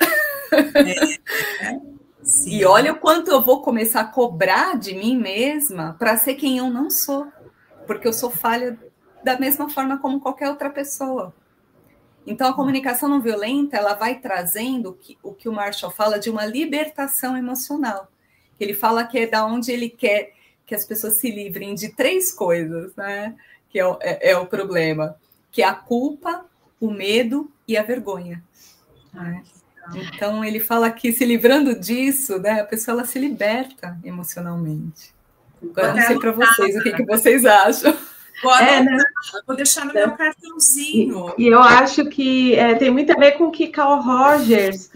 Sim. E olha o quanto eu vou começar a cobrar de mim mesma para ser quem eu não sou, porque eu sou falha da mesma forma como qualquer outra pessoa. Então, a comunicação não violenta, ela vai trazendo o que o Marshall fala de uma libertação emocional. Ele fala que é da onde ele quer que as pessoas se livrem de 3 coisas, né? Que é o problema, que é a culpa, o medo e a vergonha. Né? Então, ele fala que se livrando disso, né, a pessoa ela se liberta emocionalmente. Agora, não sei para vocês, o que vocês acham? Vou deixar no meu cartãozinho. E eu acho que tem muito a ver com o que Carl Rogers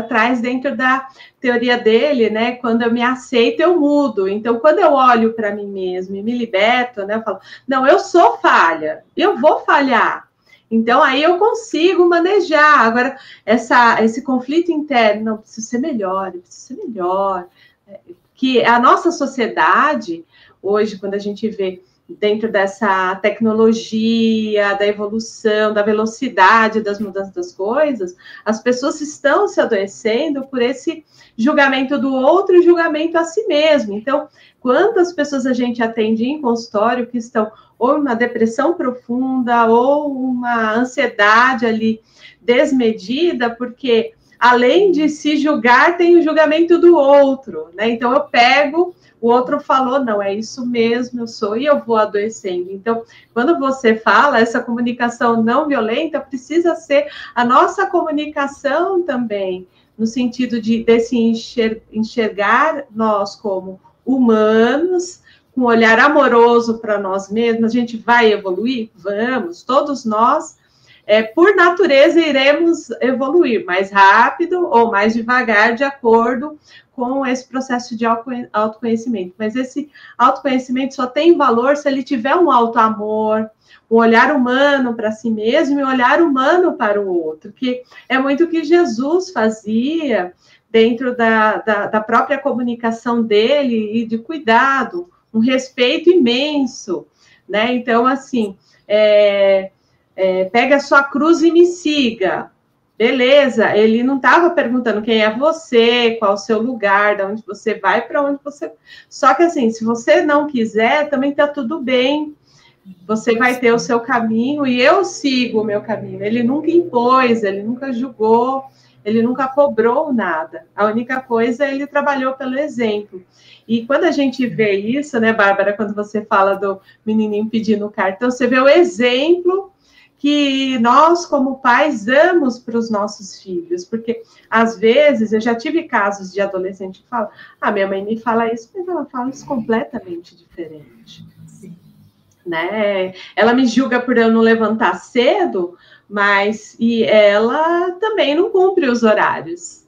traz dentro da teoria dele, né? Quando eu me aceito, eu mudo. Então, quando eu olho para mim mesmo e me liberto, né? Eu falo, não, eu sou falha, eu vou falhar. Então, aí eu consigo manejar. Agora, esse conflito interno, não, preciso ser melhor, eu preciso ser melhor. Que a nossa sociedade, hoje, quando a gente vê dentro dessa tecnologia, da evolução, da velocidade das mudanças das coisas, as pessoas estão se adoecendo por esse julgamento do outro e julgamento a si mesmo. Então, quantas pessoas a gente atende em consultório que estão ou uma depressão profunda ou uma ansiedade ali desmedida, porque além de se julgar, tem o julgamento do outro, né? Então, eu pego, o outro falou, não, é isso mesmo, eu sou, e eu vou adoecendo. Então, quando você fala, essa comunicação não violenta precisa ser a nossa comunicação também, no sentido desse enxergar nós como humanos, com um olhar amoroso para nós mesmos. A gente vai evoluir? Vamos, todos nós, por natureza, iremos evoluir mais rápido ou mais devagar, de acordo com esse processo de autoconhecimento. Mas esse autoconhecimento só tem valor se ele tiver um auto-amor, um olhar humano para si mesmo e um olhar humano para o outro, que é muito o que Jesus fazia dentro da própria comunicação dele e de cuidado, um respeito imenso, né? Então, assim, pega a sua cruz e me siga. beleza, ele não estava perguntando quem é você, qual o seu lugar, de onde você vai, para onde você... Só que assim, se você não quiser, também está tudo bem. Você vai ter o seu caminho e eu sigo o meu caminho. Ele nunca impôs, ele nunca julgou, ele nunca cobrou nada. A única coisa, ele trabalhou pelo exemplo. E quando a gente vê isso, né, Bárbara, quando você fala do menininho pedindo cartão, você vê o exemplo que nós, como pais, damos para os nossos filhos. Porque, às vezes, eu já tive casos de adolescente que falam, minha mãe me fala isso, mas ela fala isso completamente diferente. Né? Ela me julga por eu não levantar cedo, mas ela também não cumpre os horários.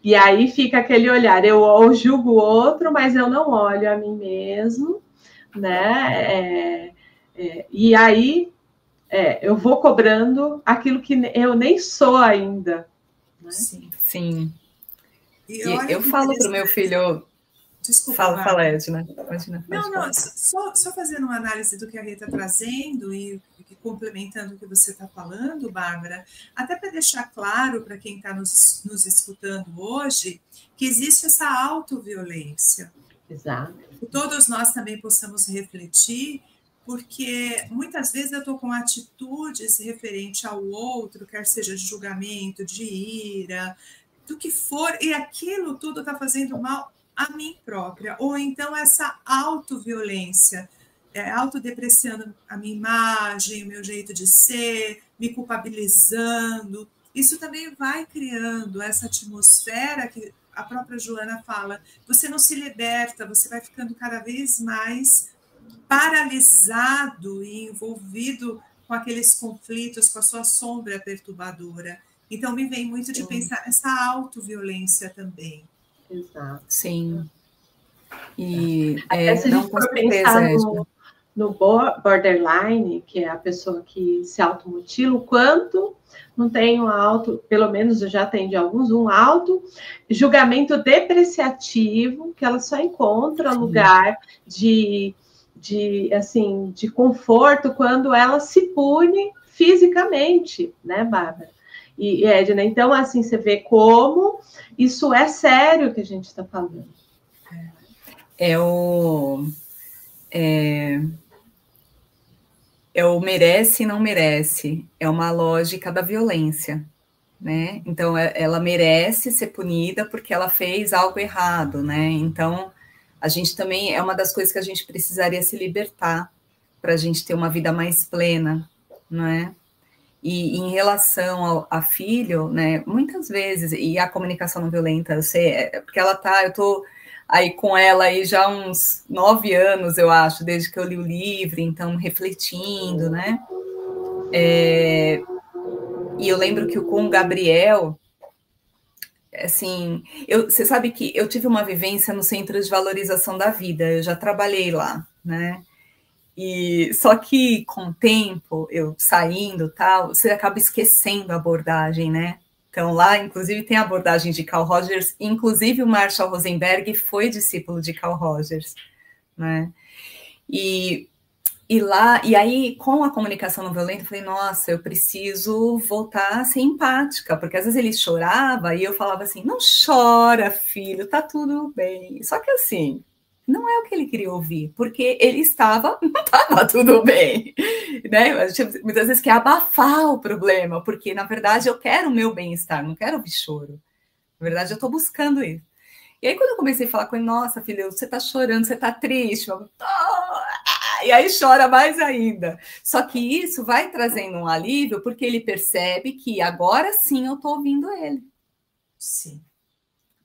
E aí fica aquele olhar, eu julgo o outro, mas eu não olho a mim mesmo, né? E aí eu vou cobrando aquilo que eu nem sou ainda. Né? Sim, sim. E eu falo para o meu filho... Desculpa, fala, Edna. Imagina, não, só fazendo uma análise do que a Rita está trazendo e complementando o que você está falando, Bárbara, até para deixar claro para quem está nos escutando hoje, que existe essa autoviolência. Exato. Que todos nós também possamos refletir, porque muitas vezes eu estou com atitudes referente ao outro, quer seja de julgamento, de ira, do que for, e aquilo tudo está fazendo mal a mim própria, ou então essa autoviolência, autodepreciando a minha imagem, o meu jeito de ser, me culpabilizando. Isso também vai criando essa atmosfera que a própria Joana fala, você não se liberta, você vai ficando cada vez mais paralisado e envolvido com aqueles conflitos, com a sua sombra perturbadora. Então, me vem muito de pensar nessa autoviolência também. Exato. Sim. E se a gente for pensar no borderline, que é a pessoa que se automutila, o quanto não tem pelo menos eu já atendi alguns, um julgamento depreciativo, que ela só encontra lugar de conforto quando ela se pune fisicamente, né, Bárbara? E Edna, então, assim, você vê como isso é sério que a gente está falando. É o merece e não merece. É uma lógica da violência, né? Então, ela merece ser punida porque ela fez algo errado, né? Então, a gente também, é uma das coisas que a gente precisaria se libertar para a gente ter uma vida mais plena, não é? E em relação a filho, né, muitas vezes, e a comunicação não violenta, eu sei, porque eu tô aí com ela aí já há uns 9 anos, eu acho, desde que eu li o livro, então refletindo, né, e eu lembro que com o Gabriel, assim, você sabe que eu tive uma vivência no Centro de Valorização da Vida, eu já trabalhei lá, né, e só que com o tempo, eu saindo tal, você acaba esquecendo a abordagem, né? Então lá, inclusive, tem a abordagem de Carl Rogers, inclusive o Marshall Rosenberg foi discípulo de Carl Rogers, né? E aí, com a comunicação não violenta, eu falei, nossa, eu preciso voltar a ser empática, porque às vezes ele chorava e eu falava assim, não chora, filho, tá tudo bem. Só que assim, não é o que ele queria ouvir, porque ele não estava tudo bem, né? A gente muitas vezes quer abafar o problema, porque, na verdade, eu quero o meu bem-estar, não quero ouvir choro. Na verdade, eu estou buscando isso. E aí, quando eu comecei a falar com ele, nossa, filho, você está chorando, você está triste, e aí chora mais ainda. Só que isso vai trazendo um alívio, porque ele percebe que agora sim eu estou ouvindo ele. Sim.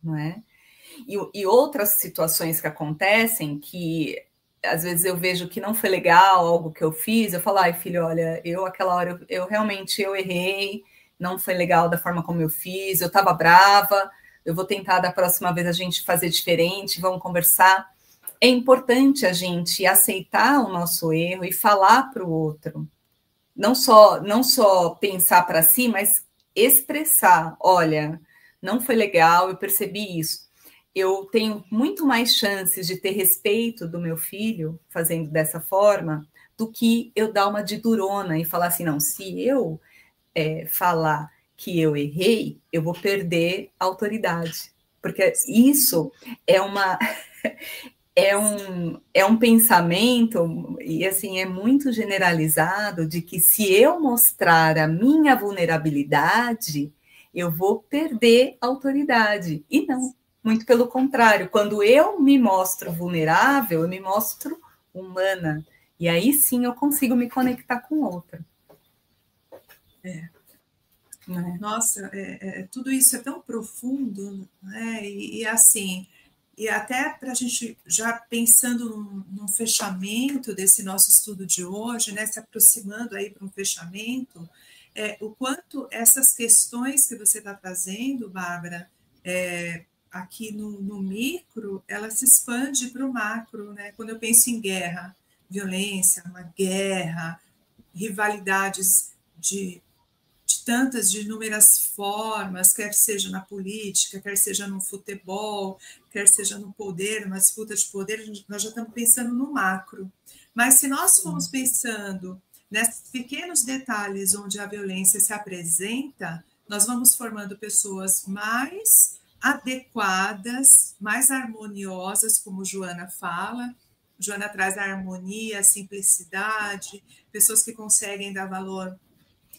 Não é? E outras situações que acontecem, que às vezes eu vejo que não foi legal algo que eu fiz, eu falo, ai, filho, olha, aquela hora eu realmente errei, não foi legal da forma como eu fiz, eu estava brava, eu vou tentar da próxima vez a gente fazer diferente, vamos conversar. É importante a gente aceitar o nosso erro e falar para o outro. Não só pensar para si, mas expressar, olha, não foi legal, eu percebi isso. Eu tenho muito mais chances de ter respeito do meu filho fazendo dessa forma do que eu dar uma de durona e falar assim, não, se eu falar que eu errei, eu vou perder a autoridade. Porque isso é uma... É um pensamento, e assim, é muito generalizado, de que se eu mostrar a minha vulnerabilidade, eu vou perder a autoridade. E não, muito pelo contrário. Quando eu me mostro vulnerável, eu me mostro humana. E aí sim eu consigo me conectar com o outro. Né? Nossa, tudo isso é tão profundo, né? E assim... E até para a gente, já pensando num fechamento desse nosso estudo de hoje, né, se aproximando aí para um fechamento, o quanto essas questões que você está trazendo, Bárbara, aqui no micro, ela se expande para o macro, né? Quando eu penso em guerra, violência, uma guerra, rivalidades de inúmeras formas, quer seja na política, quer seja no futebol, quer seja no poder, uma disputa de poder, nós já estamos pensando no macro. Mas se nós formos pensando nesses pequenos detalhes onde a violência se apresenta, nós vamos formando pessoas mais adequadas, mais harmoniosas, como Joana fala. Joana traz a harmonia, a simplicidade, pessoas que conseguem dar valor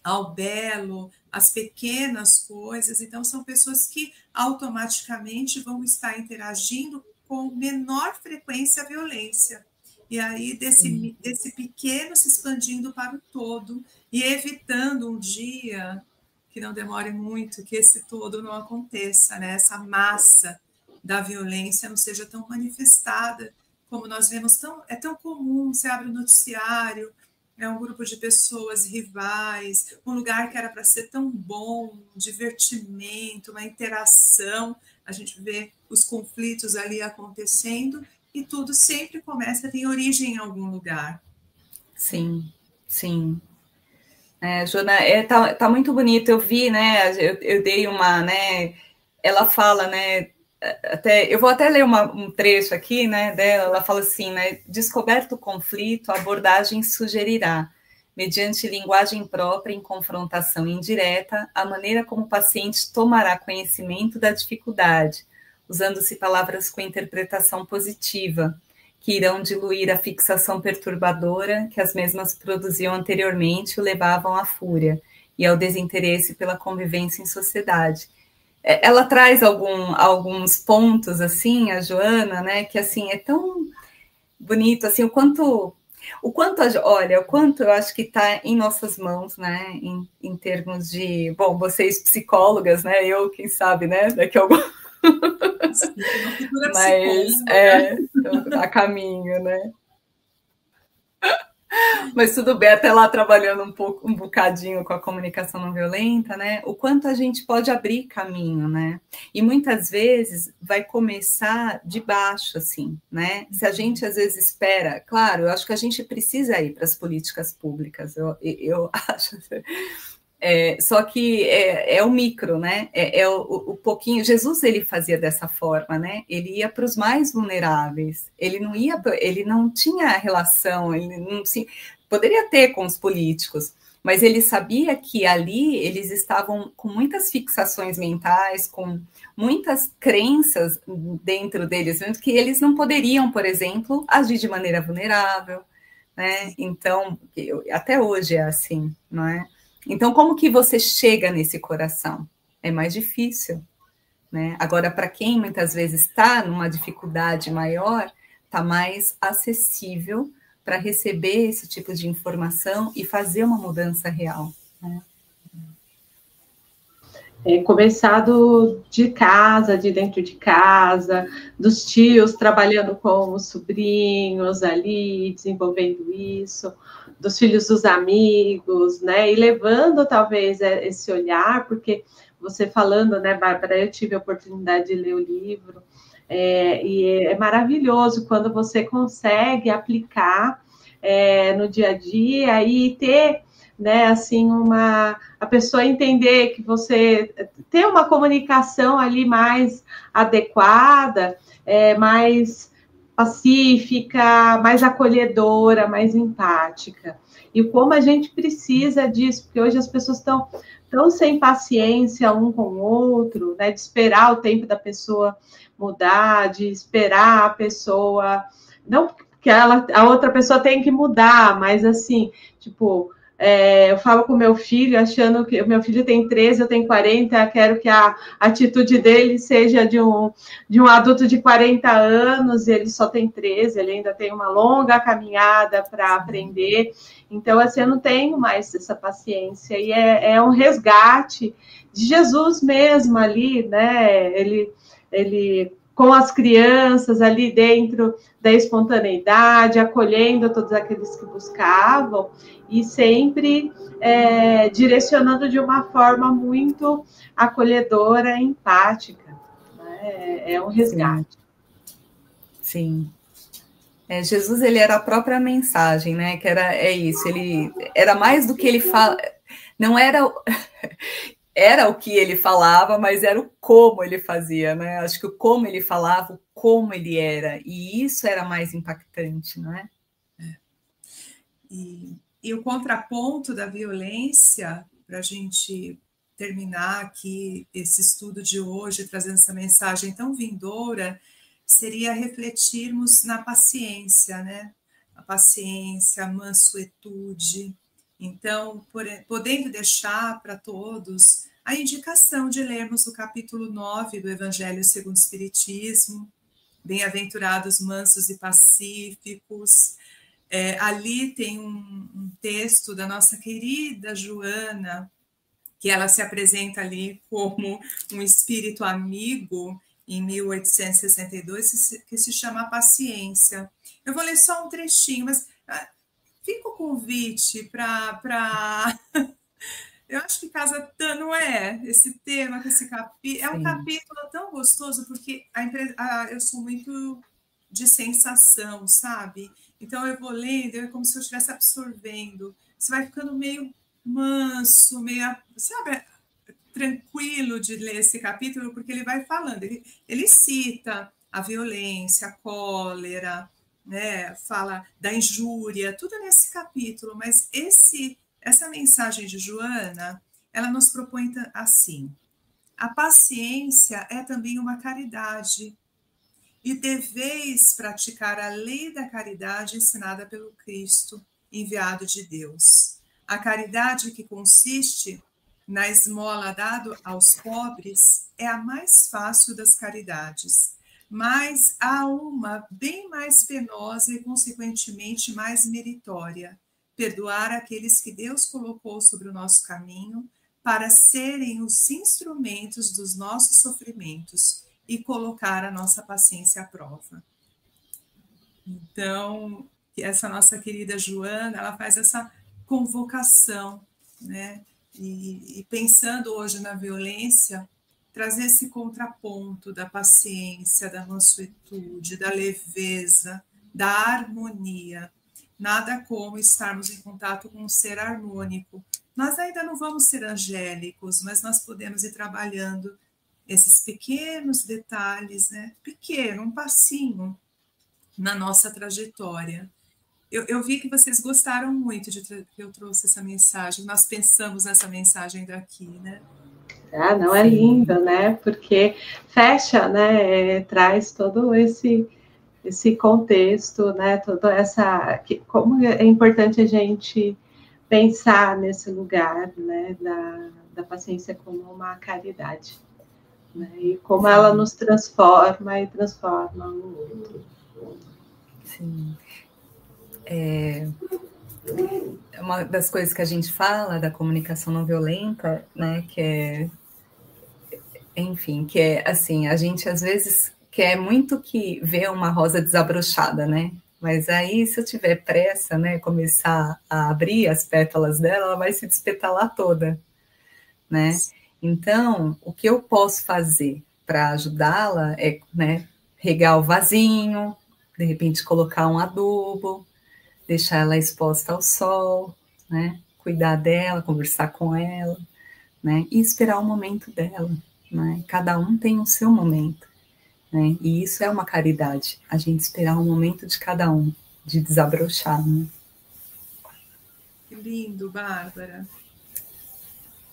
ao belo, às pequenas coisas. Então, são pessoas que automaticamente vão estar interagindo com menor frequência a violência. E aí, desse pequeno se expandindo para o todo e evitando um dia que não demore muito, que esse todo não aconteça, né? Essa massa da violência não seja tão manifestada como nós vemos. É tão comum, você abre o noticiário, é um grupo de pessoas rivais, um lugar que era para ser tão bom, um divertimento, uma interação, a gente vê os conflitos ali acontecendo e tudo sempre começa, tem origem em algum lugar. Sim, sim. Joana, tá muito bonito, eu vi, né, eu dei uma, né, ela fala, né, eu vou até ler um trecho aqui, né, dela, ela fala assim, né, descoberto o conflito, a abordagem sugerirá, mediante linguagem própria em confrontação indireta, a maneira como o paciente tomará conhecimento da dificuldade, usando-se palavras com interpretação positiva, que irão diluir a fixação perturbadora que as mesmas produziam anteriormente e o levavam à fúria e ao desinteresse pela convivência em sociedade. Ela traz alguns pontos, assim, a Joana, né, que, assim, é tão bonito, assim, o quanto eu acho que está em nossas mãos, né, em termos de, bom, vocês psicólogas, né, eu, quem sabe, né, daqui a algum... Mas, a caminho, né. Mas tudo bem, até lá trabalhando um bocadinho com a comunicação não violenta, né? O quanto a gente pode abrir caminho, né? E muitas vezes vai começar de baixo, assim, né? Se a gente às vezes espera, claro, eu acho que a gente precisa ir para as políticas públicas, eu acho. Só que é o micro, né? O pouquinho. Jesus, ele fazia dessa forma, né? Ele ia para os mais vulneráveis. Ele não tinha relação, ele não poderia ter com os políticos, mas ele sabia que ali eles estavam com muitas fixações mentais, com muitas crenças dentro deles, que eles não poderiam, por exemplo, agir de maneira vulnerável, né? Então, até hoje é assim, não é? Então, como que você chega nesse coração? É mais difícil, né? Agora, para quem muitas vezes está numa dificuldade maior, está mais acessível para receber esse tipo de informação e fazer uma mudança real, né? Começado de casa, de dentro de casa, dos tios trabalhando com os sobrinhos ali, desenvolvendo isso, dos filhos dos amigos, né? E levando talvez esse olhar, porque você falando, né, Bárbara, eu tive a oportunidade de ler o livro, e é maravilhoso quando você consegue aplicar no dia a dia e ter, né, assim, a pessoa entender que você tem uma comunicação ali mais adequada, mais pacífica, mais acolhedora, mais empática. E como a gente precisa disso, porque hoje as pessoas estão tão sem paciência um com o outro, né, de esperar o tempo da pessoa mudar, de esperar a pessoa, não que a outra pessoa tem que mudar, mas assim, tipo, eu falo com meu filho, achando que o meu filho tem 13, eu tenho 40, quero que a atitude dele seja de um adulto de 40 anos, ele só tem 13, ele ainda tem uma longa caminhada para aprender. Então, assim, eu não tenho mais essa paciência. E é um resgate de Jesus mesmo ali, né? Ele com as crianças ali dentro da espontaneidade, acolhendo todos aqueles que buscavam e sempre direcionando de uma forma muito acolhedora, empática. Né? É um resgate. Sim. Jesus, ele era a própria mensagem, né? Que é isso, ele era mais do que ele fala, não era... Era o que ele falava, mas era o como ele fazia, né? Acho que o como ele falava, o como ele era, e isso era mais impactante, não é? E o contraponto da violência, para a gente terminar aqui esse estudo de hoje, trazendo essa mensagem tão vindoura, seria refletirmos na paciência, né? A paciência, a mansuetude. Então, podendo deixar para todos a indicação de lermos o capítulo 9 do Evangelho segundo o Espiritismo, Bem-aventurados mansos e pacíficos. Ali tem um texto da nossa querida Joana, que ela se apresenta ali como um espírito amigo, em 1862, que se chama Paciência. Eu vou ler só um trechinho, mas fica o convite para... Eu acho que casa não é esse tema, esse capítulo. É um capítulo tão gostoso, porque eu sou muito de sensação, sabe? Então eu vou lendo, é como se eu estivesse absorvendo. Você vai ficando meio manso, meio, sabe, tranquilo de ler esse capítulo, porque ele vai falando, ele cita a violência, a cólera, né? Fala da injúria, tudo nesse capítulo, mas essa mensagem de Joana, ela nos propõe assim: a paciência é também uma caridade, e deveis praticar a lei da caridade ensinada pelo Cristo, enviado de Deus. A caridade que consiste na esmola dada aos pobres é a mais fácil das caridades, mas há uma bem mais penosa e, consequentemente, mais meritória: perdoar aqueles que Deus colocou sobre o nosso caminho para serem os instrumentos dos nossos sofrimentos e colocar a nossa paciência à prova. Então, essa nossa querida Joana, ela faz essa convocação, né? E pensando hoje na violência, trazer esse contraponto da paciência, da mansuetude, da leveza, da harmonia. Nada como estarmos em contato com um ser harmônico. Nós ainda não vamos ser angélicos, mas nós podemos ir trabalhando esses pequenos detalhes, né? Pequeno, um passinho na nossa trajetória. Eu vi que vocês gostaram muito de que eu trouxe essa mensagem. Nós pensamos nessa mensagem daqui, né? Não é lindo, né? Porque fecha, né? Traz todo esse contexto, né? Toda essa... Como é importante a gente pensar nesse lugar, né? Da paciência como uma caridade, né? E como ela nos transforma e transforma o outro. Sim. Uma das coisas que a gente fala da comunicação não violenta, né? Que é assim, a gente às vezes quer muito que ver uma rosa desabrochada, né? Mas aí, se eu tiver pressa, né, começar a abrir as pétalas dela, ela vai se despetalar toda, né? Então, o que eu posso fazer para ajudá-la é, né, regar o vasinho, de repente colocar um adubo, deixar ela exposta ao sol, né? Cuidar dela, conversar com ela, né? E esperar o momento dela, né? Cada um tem o seu momento, né? E isso é uma caridade, a gente esperar o momento de cada um, de desabrochar, né? Que lindo, Bárbara.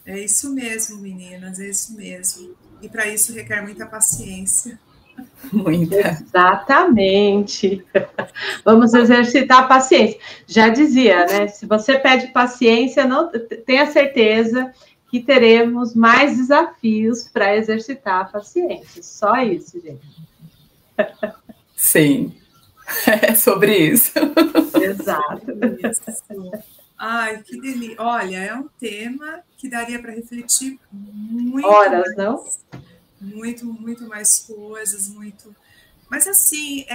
É isso mesmo, meninas, é isso mesmo. E para isso requer muita paciência. Muita. Exatamente. Vamos exercitar a paciência. Já dizia, né? Se você pede paciência, não tenha certeza que teremos mais desafios para exercitar a paciência. Só isso, gente. Sim, é sobre isso. Exato. Isso. Ai, que delícia. Olha, é um tema que daria para refletir muito horas, mais, não? Muito mais coisas, muito. Mas assim,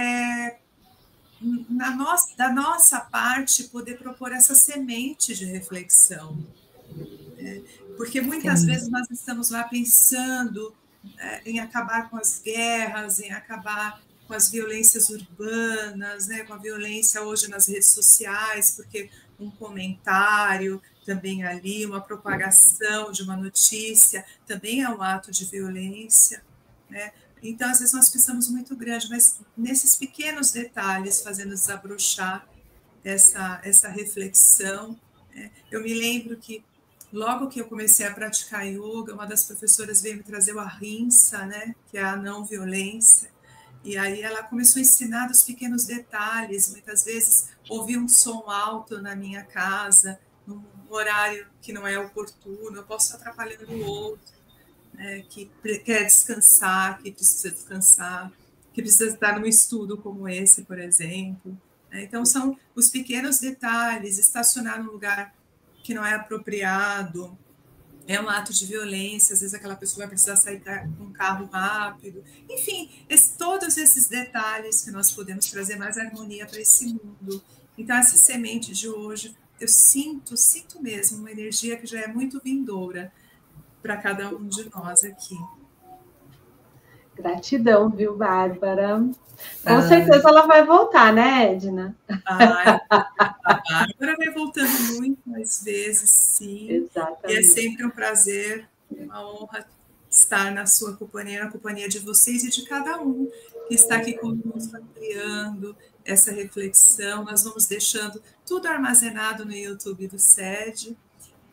da nossa parte, poder propor essa semente de reflexão. Porque muitas Sim. vezes nós estamos lá pensando em acabar com as guerras, em acabar com as violências urbanas, né, com a violência hoje nas redes sociais, porque um comentário também ali, uma propagação de uma notícia, também é um ato de violência, né? Então, às vezes, nós pensamos muito grande, mas nesses pequenos detalhes, fazendo desabrochar essa reflexão. Né? Eu me lembro que, logo que eu comecei a praticar yoga, uma das professoras veio me trazer o ahimsa, né? Que é a não violência. E aí ela começou a ensinar dos pequenos detalhes. Muitas vezes ouvia um som alto na minha casa, num horário que não é oportuno, eu posso estar atrapalhando o outro, né, que quer descansar, que precisa descansar, que precisa estar num estudo como esse, por exemplo. Então, são os pequenos detalhes. Estacionar num lugar que não é apropriado é um ato de violência, às vezes aquela pessoa vai precisar sair com um carro rápido. Enfim, todos esses detalhes que nós podemos trazer mais harmonia para esse mundo. Então, essa semente de hoje, eu sinto mesmo uma energia que já é muito vindoura para cada um de nós aqui. Gratidão, viu, Bárbara? Com certeza ela vai voltar, né, Edna? A Bárbara vai voltando muito mais vezes, sim. Exatamente. E é sempre um prazer, uma honra estar na sua companhia, na companhia de vocês e de cada um que está aqui conosco, ampliando essa reflexão. Nós vamos deixando tudo armazenado no YouTube do SED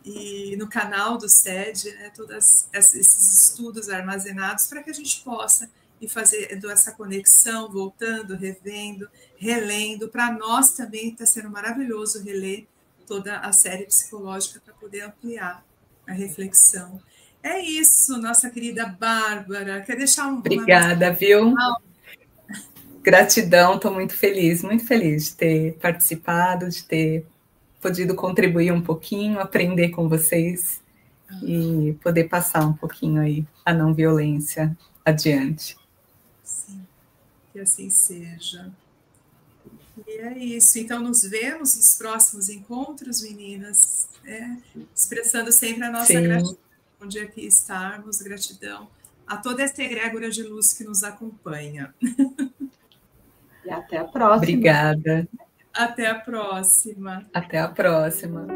e no canal do SED, né, todos esses estudos armazenados para que a gente possa ir fazendo essa conexão, voltando, revendo, relendo. Para nós também está sendo maravilhoso reler toda a série psicológica para poder ampliar a reflexão. É isso, nossa querida Bárbara. Quer deixar Obrigada, viu? Gratidão, estou muito feliz de ter participado, de ter podido contribuir um pouquinho, aprender com vocês e poder passar um pouquinho aí a não violência adiante. Sim, que assim seja. E é isso. Então, nos vemos nos próximos encontros, meninas, expressando sempre a nossa gratidão de aqui estarmos, gratidão a toda essa egrégora de luz que nos acompanha. E até a próxima. Obrigada. Até a próxima. Até a próxima.